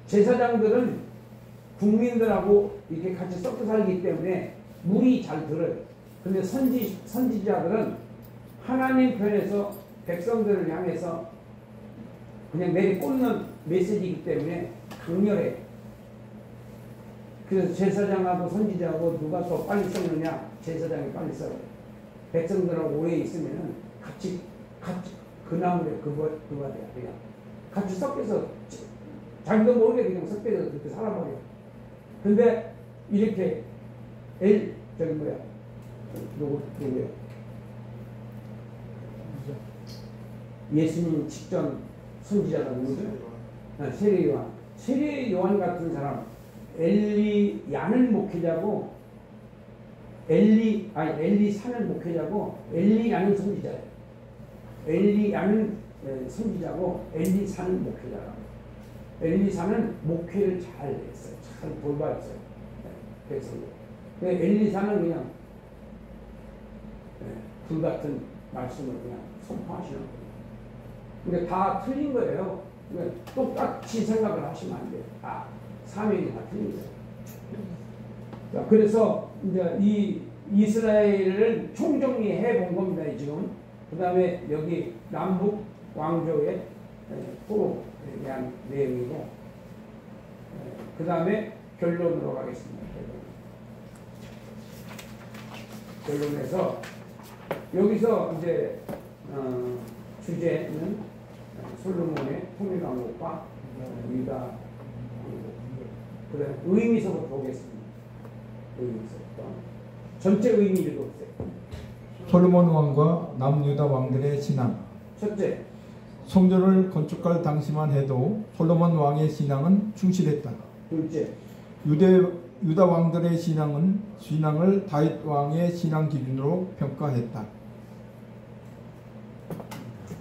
제사장들은 국민들하고 이렇게 같이 섞여 살기 때문에 물이 잘 들어요. 근데 선지자들은 하나님 편에서 백성들을 향해서 그냥 내리꽂는 메시지이기 때문에 강렬해요. 그래서 제사장하고 선지자하고 누가 더 빨리 썩느냐? 제사장이 빨리 썩어요. 백성들하고 오래 있으면은 같이 그 나무에 그거 돼야 돼요. 같이 섞여서 자기도 모르게 그냥 섞여서 그렇게 살아버려요. 근데 이렇게 누구예요? 예수님 직전 선지자가 누구죠? 세례 요한. 세례 요한 같은 사람, 엘리야는 목회자고, 엘리사는 목회자고, 엘리야는 선지자예요. 엘리야는 선지자고, 엘리사는 목회자라고. 엘리사는 목회를 잘 했어요. 잘 돌봐했어요. 그래서 엘리사는 그냥 불같은 말씀을 그냥 선포하시는 거예요. 근데 다 틀린 거예요. 똑같이 생각을 하시면 안 돼요. 사명이 다 틀린 거예요. 자, 그래서 이제 이 이스라엘을 총정리해 본 겁니다, 지금. 그 다음에 여기 남북 왕조의 포로에 대한 내용이고, 그 다음에 결론으로 가겠습니다. 결론에서 여기서 이제 주제는 솔로몬의 통일왕국과 유다 왕국. 그다음 의미서부터 보겠습니다. 의미서부터 전체 의미 읽어보세요. 솔로몬 왕과 남유다 왕들의 신앙. 첫째, 성전을 건축할 당시만 해도 솔로몬 왕의 신앙은 충실했다. 둘째, 유다 왕들의 신앙을 다윗 왕의 신앙 기준으로 평가했다.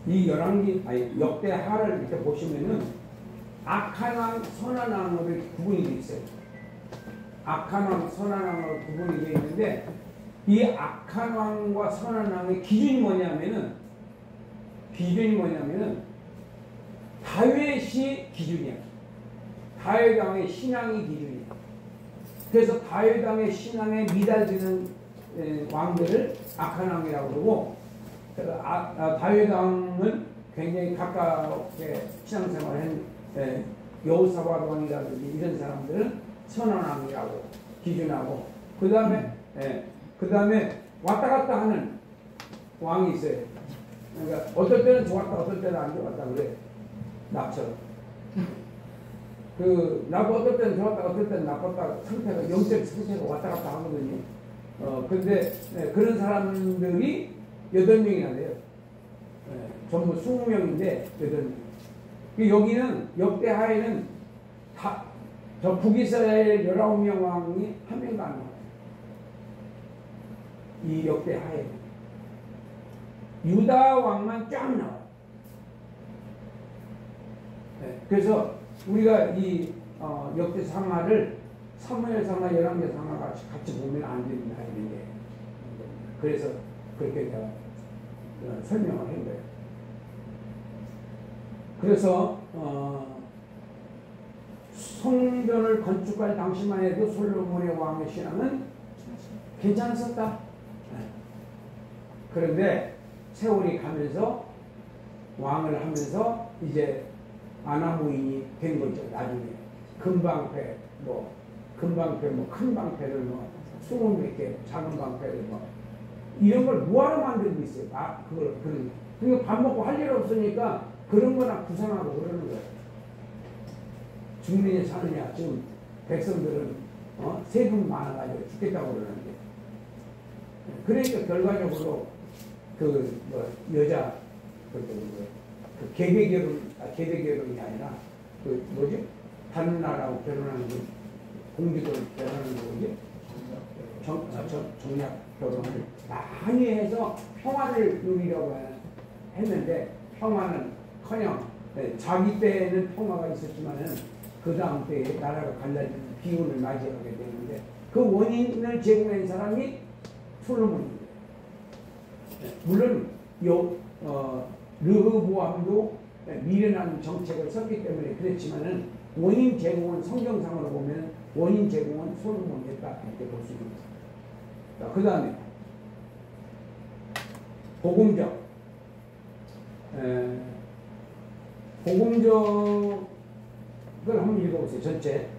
이 역대하를 이렇게 보시면은 악한 왕, 선한 왕으로 구분이 되어 있어요. 악한 왕, 선한 왕으로 구분이 되어 있는데, 이 악한 왕과 선한 왕의 기준이 뭐냐면은 다윗이 기준이야. 다윗 왕의 신앙이 기준이야. 그래서 다윗 왕의 신앙에 미달되는 왕들을 악한 왕이라고 그러고, 다윗 왕은 굉장히 가깝게 신앙생활을 한 여호사밧 왕이라든지 이런 사람들은 선한 왕이라고 기준하고, 그 다음에 왔다 갔다 하는 왕이 있어요. 그러니까 어떨 때는 좋았다, 어떨 때는 안 좋았다 그래. 나처럼. 나도 어떨 때는 좋았다, 어떨 때는 나빴다, 상태가, 영적 상태가 왔다 갔다 하거든요. 근데, 그런 사람들이 8명이나 돼요. 전부 20명인데, 8명. 여기는, 역대하에는 저 북이스라엘 19명 왕이 한 명도 안 나와요. 이 역대하에. 유다 왕만 쫙 나와요. 그래서 우리가 이 역대 상하를 사무엘 상하, 열왕기 상하가 같이 보면 안 됩니다. 이게. 그래서 그렇게 제가 설명을 한 거예요. 그래서 성전을 건축할 당시만 해도 솔로몬의 왕의 신앙은 괜찮았었다. 그런데 세월이 가면서 왕을 하면서 이제 아나무인이 된 거죠. 나중에 금방패 큰 방패를 20몇 개, 작은 방패를 이런 걸 뭐하러 만들고 있어요. 그러니까 밥 먹고 할 일 없으니까 그런 거나 구상하고 그러는 거예요. 죽느냐 사느냐. 지금 백성들은 세금 많아가지고 죽겠다고 그러는데, 그러니까 결과적으로 여자 계대결혼이 아니라 다른 나라하고 결혼하는 거, 공주들 결혼하는 거 뭐지? 정략 결혼을 많이 해서 평화를 누리려고 했는데, 평화는커녕 자기 때에는 평화가 있었지만은 그 다음 때에 나라가 갈라지는 기운을 맞이하게 되는데, 그 원인을 제공한 사람이 솔로몬입니다. 물론 르호보암도 미련한 정책을 썼기 때문에 그랬지만은 원인 제공은 성경상으로 보면 원인 제공은 솔로몬이었다 이렇게 볼 수 있습니다. 그 다음에 복음적을 한번 읽어보세요. 전체.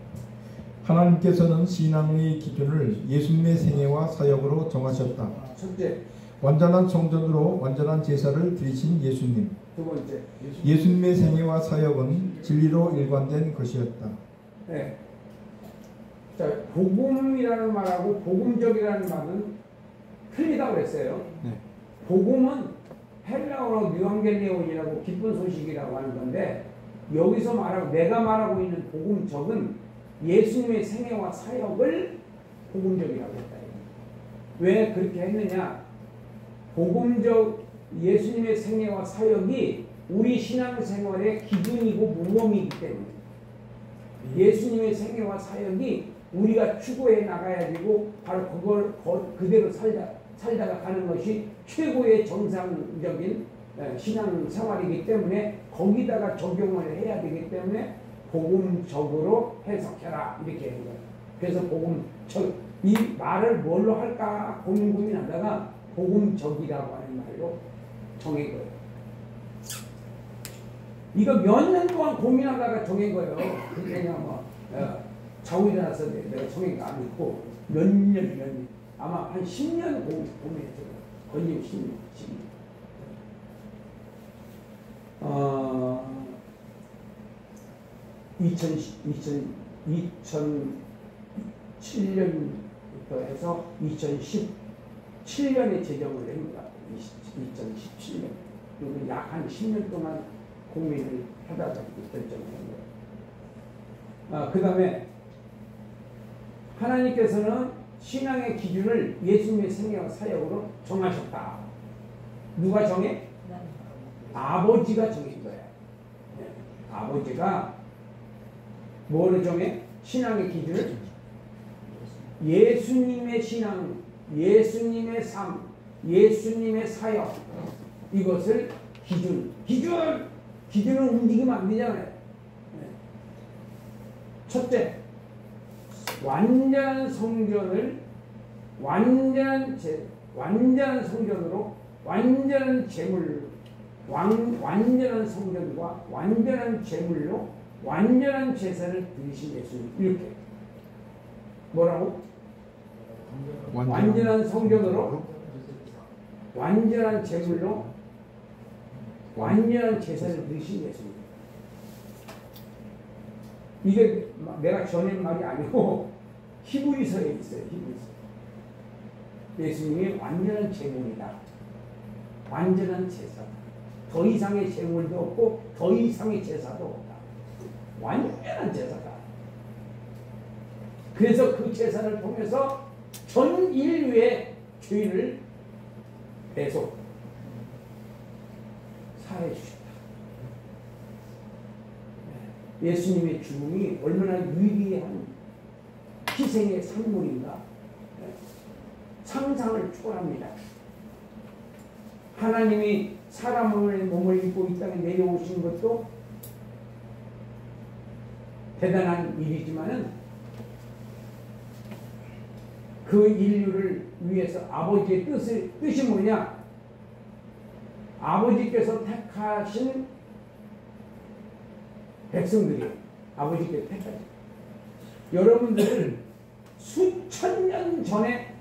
하나님께서는 신앙의 기준을 예수님의 생애와 사역으로 정하셨다. 첫째. 완전한 성전으로 완전한 제사를 드리신 예수님. 두 번째. 예수님의 생애와 사역은 진리로 일관된 것이었다. 네. 자, 복음이라는 말하고 복음적이라는 말은 틀리다고 했어요. 네. 복음은 헬라어로 뉴앙겔리온이라고 기쁜 소식이라고 하는 건데, 여기서 내가 말하고 있는 복음적은 예수님의 생애와 사역을 복음적이라고 했다. 왜 그렇게 했느냐? 복음적 예수님의 생애와 사역이 우리 신앙생활의 기준이고 모범이기 때문에, 예수님의 생애와 사역이 우리가 추구해 나가야 되고, 바로 그걸 그대로 살다가 가는 것이 최고의 정상적인 신앙생활이기 때문에 거기다가 적용을 해야 되기 때문에 복음적으로 해석해라 이렇게 하는 거예요. 그래서 이 말을 뭘로 할까 고민하다가 복음적이라고 하는 말로 정한 거예요. 이거 몇 년 동안 고민하다가 정한 거예요. 그냥 자고 일어나서 내가 정한 거 아니고 몇 년, 아마 한 10년 고민했어요. 거의 10년. 2007년부터 해서 2017년에 제정을 합니다. 2017년. 그리고 약 한 10년 동안 고민을 하다가 결정을 한 거예요. 그 다음에 하나님께서는 신앙의 기준을 예수님의 생애와 사역으로 정하셨다. 누가 정해? 아버지가 정한 거야. 아버지가 뭐를 정해? 신앙의 기준을 예수님의 신앙, 예수님의 삶, 예수님의 사역, 이것을 기준을 움직이면 안 되잖아요. 첫째, 완전한 성전을 완전한 성전으로 완전한 제물, 완전한 성전과 완전한 제물로 완전한 제사를 드리신 예수님. 이렇게 뭐라고? 완전한 성전으로 완전한 제물로 완전한 제사를 드리신 예수님. 이게 내가 전한 말이 아니고 히브리서에 있어요. 히브리서. 예수님이 완전한 제물이다. 완전한 제사다. 더 이상의 제물도 없고 더 이상의 제사도 없다. 완전한 제사다. 그래서 그 제사를 통해서 전 인류의 죄를 대속 사해 주셨다. 예수님의 죽음이 얼마나 위대한 희생의 산물인가. 상상을 초월합니다. 하나님이 사람의 몸을 입고 이 땅에 내려오신 것도 대단한 일이지만은 그 인류를 위해서 아버지의 뜻이 뭐냐? 아버지께서 택하신 백성들이에요. 아버지께서 택하신. 여러분들 수천 년 전에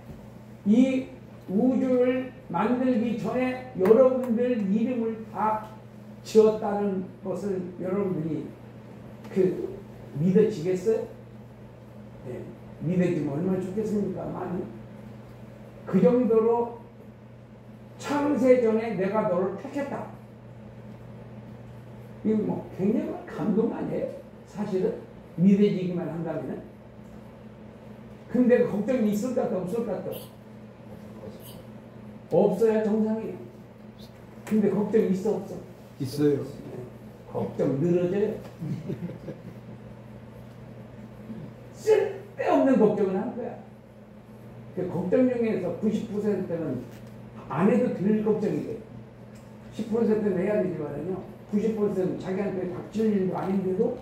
이 우주를 만들기 전에 여러분들 이름을 다 지었다는 것을 여러분들이 믿어지겠어요? 네, 믿어지면 얼마나 좋겠습니까? 많이. 그 정도로 창세 전에 내가 너를 택했다. 이거 뭐 굉장히 감동 아니에요? 사실은 믿어지기만 한다면은. 근데 걱정이 있을 것 같아, 없을 것 같아? 없어야 정상이에요. 근데 걱정이 있어, 없어? 있어요. 걱정 늘어져요. 쓸데없는 걱정을 하는 거야. 그 걱정 중에서 90%는 안 해도 들 걱정이 돼. 10%는 해야 되지만요. 90%는 자기한테 닥칠 일도 아닌데도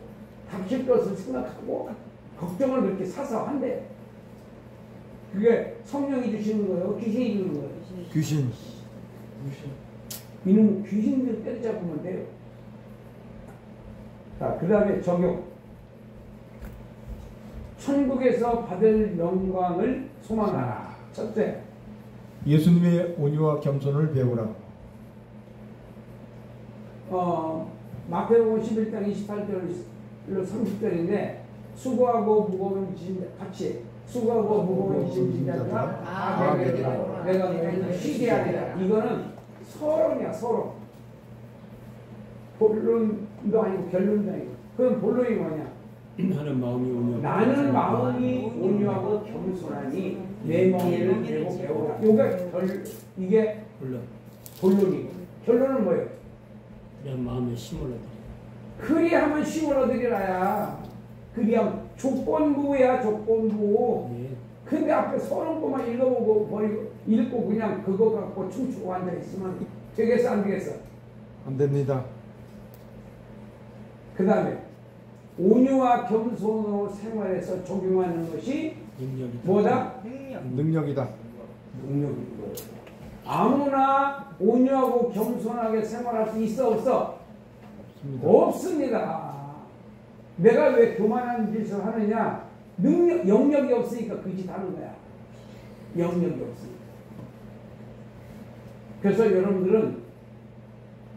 닥칠 것을 생각하고 걱정을 그렇게 사서 한대. 그게 성령이 주시는 거예요? 귀신이 주는 거예요? 귀신. 이놈 귀신들 때려잡으면 돼요. 자, 그 다음에 적용. 천국에서 받을 영광을 소망하라. 첫째. 예수님의 온유와 겸손을 배우라. 마태복음 11장 28절로 30절인데 수고하고 무거운 짐 같이 수고하고 무거운 짐진 자들아 내가 너희를 쉬게 하리라. 이거는 서론이야. 서론. 본론도 아니고 결론도 아니고. 그럼 본론이 뭐냐? 나는 마음이 온유하고 겸손하니 내 멍에를 메고 배우라. 이게 본론이고. 결론은 뭐예요? 내 마음에 힘을 얻으리라. 그리하면 힘을 얻으리라야. 그리하면 조건부야, 조건부. 예. 근데 앞에 서론부만 읽어보고 버리고 읽고 그냥 그거 갖고 춤추고 앉아 있으면 되겠어, 안 되겠어? 안 됩니다. 그 다음에 온유와 겸손으로 생활해서 적용하는 것이 능력이다. 뭐다? 능력이다. 능력이고. 아무나 온유하고 겸손하게 생활할 수 있어, 없어? 없습니다. 없습니다. 내가 왜 교만한 짓을 하느냐? 영역이 없으니까 그 짓 하는 거야. 영역이 없으니까. 그래서 여러분들은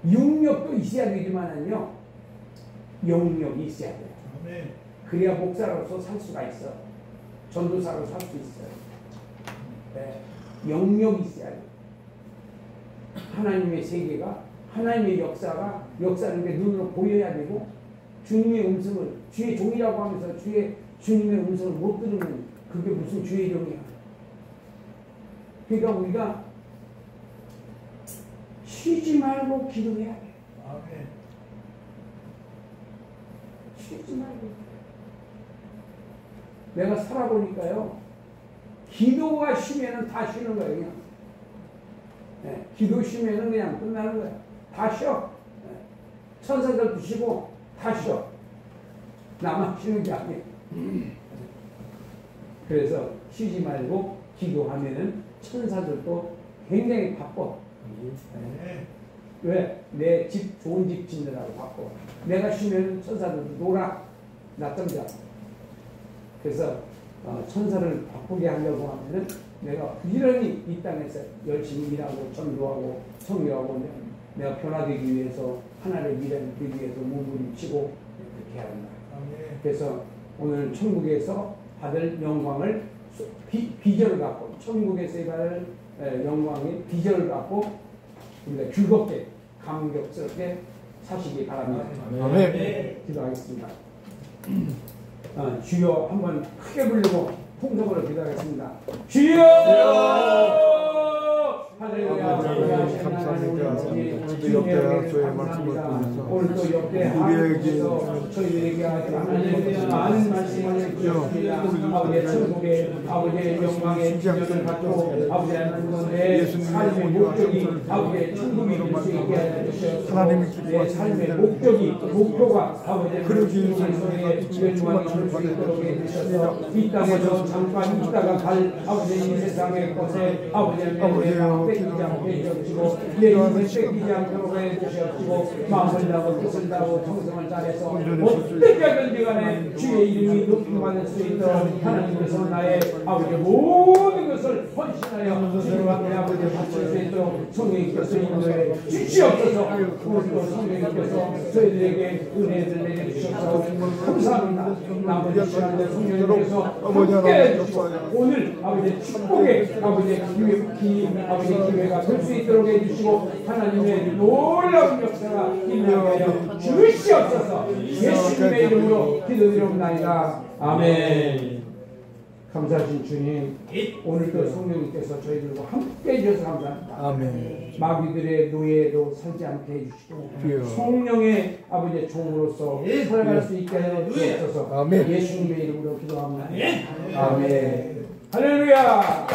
육력도 있어야 되지만은요, 영역이 있어야 돼요. 그래야 목사로서 살 수가 있어. 전도사로 살 수 있어요. 네. 영역이 있어야 돼요. 하나님의 세계가, 하나님의 역사가 역사는 게 눈으로 보여야 되고, 주님의 음성을, 주의 종이라고 하면서 주님의 음성을 못 들으면 그게 무슨 주의 종이야. 그러니까 우리가 쉬지 말고 기도해야 돼. 쉬지 말고. 내가 살아보니까요, 기도가 쉬면은 다 쉬는 거예요, 그냥. 네, 기도 쉬면은 그냥 끝나는 거야. 다 쉬어. 네. 천사들도 쉬고 다 쉬어. 나만 쉬는 게 아니에요. 그래서 쉬지 말고 기도하면은 천사들도 굉장히 바빠. 네. 왜? 내 집, 좋은 집 짓느라고 바빠. 내가 쉬면은 천사들도 놀아. 낮잠 자. 그래서 천사를 바쁘게 하려고 하면은 내가 부지런히 이 땅에서 열심히 일하고 전도하고 성교하고 내가 변화되기 위해서 하나를 일하기 위해서 몸부림치고 그렇게 해야 한다. 그래서 오늘 천국에서 받을 영광을 비전을 갖고 천국에서 받을 영광의 비전을 갖고 우리가 즐겁게 감격스럽게 사시기 바랍니다. 아멘. 기도하겠습니다. 주여 한번 크게 부르고 통성으로 기도하겠습니다. 주여! 할렐루야. 감사합니다. 오늘도 역대하 주의 말씀을 통해서 오늘도 역대하 저희에게 많은 말씀을 주셨습니다. 아버지의 천국의 아버지의 영광의 비전을 갖고 아버지 하나님의 삶의 목적이 아버지의 천국이 될 수 있게 해주셔서 내 삶의 목표가 아버지의 천국의 영광이 될 수 있도록 해주셔서 이 땅에서 잠깐 있다가 갈 아버지의 이 세상의 것에 아버지의 뺏기지 않게 해주시고 내 인생 뺏기지 않도록 해주시옵시고 마음을 다하고 뜻을 다하고 정성을 다해서 어떻게 하든지 간에 주의 이름이 높임받을 수 있도록 하나님께서 나의 아버지의 모든 것을 헌신하여 주님 앞에 아버지를 바칠 수 있도록 성령님께서 인도해 주시옵소서. 오늘도 성령님께서 저희들에게 은혜를 내려주셔서 감사합니다. 나머지 시간에 성령님께서 함께해 주시고 오늘 아버지의 축복의 아버지의 기회가 될 수 있도록 해주시고 하나님의 놀라운 역사가 일어나게 하여 주시옵소서. 예수님의 이름으로 기도드리옵나이다. 아멘. 감사하신 주님, 오늘도 성령님께서 저희들과 함께 해주셔서 감사합니다. 아멘. 마귀들의 노예에도 살지 않게 해주시고 성령의 아버지의 종으로서 살아갈 수 있게 하여 주옵소서. 예수님의 이름으로 기도합니다. 아멘. 할렐루야.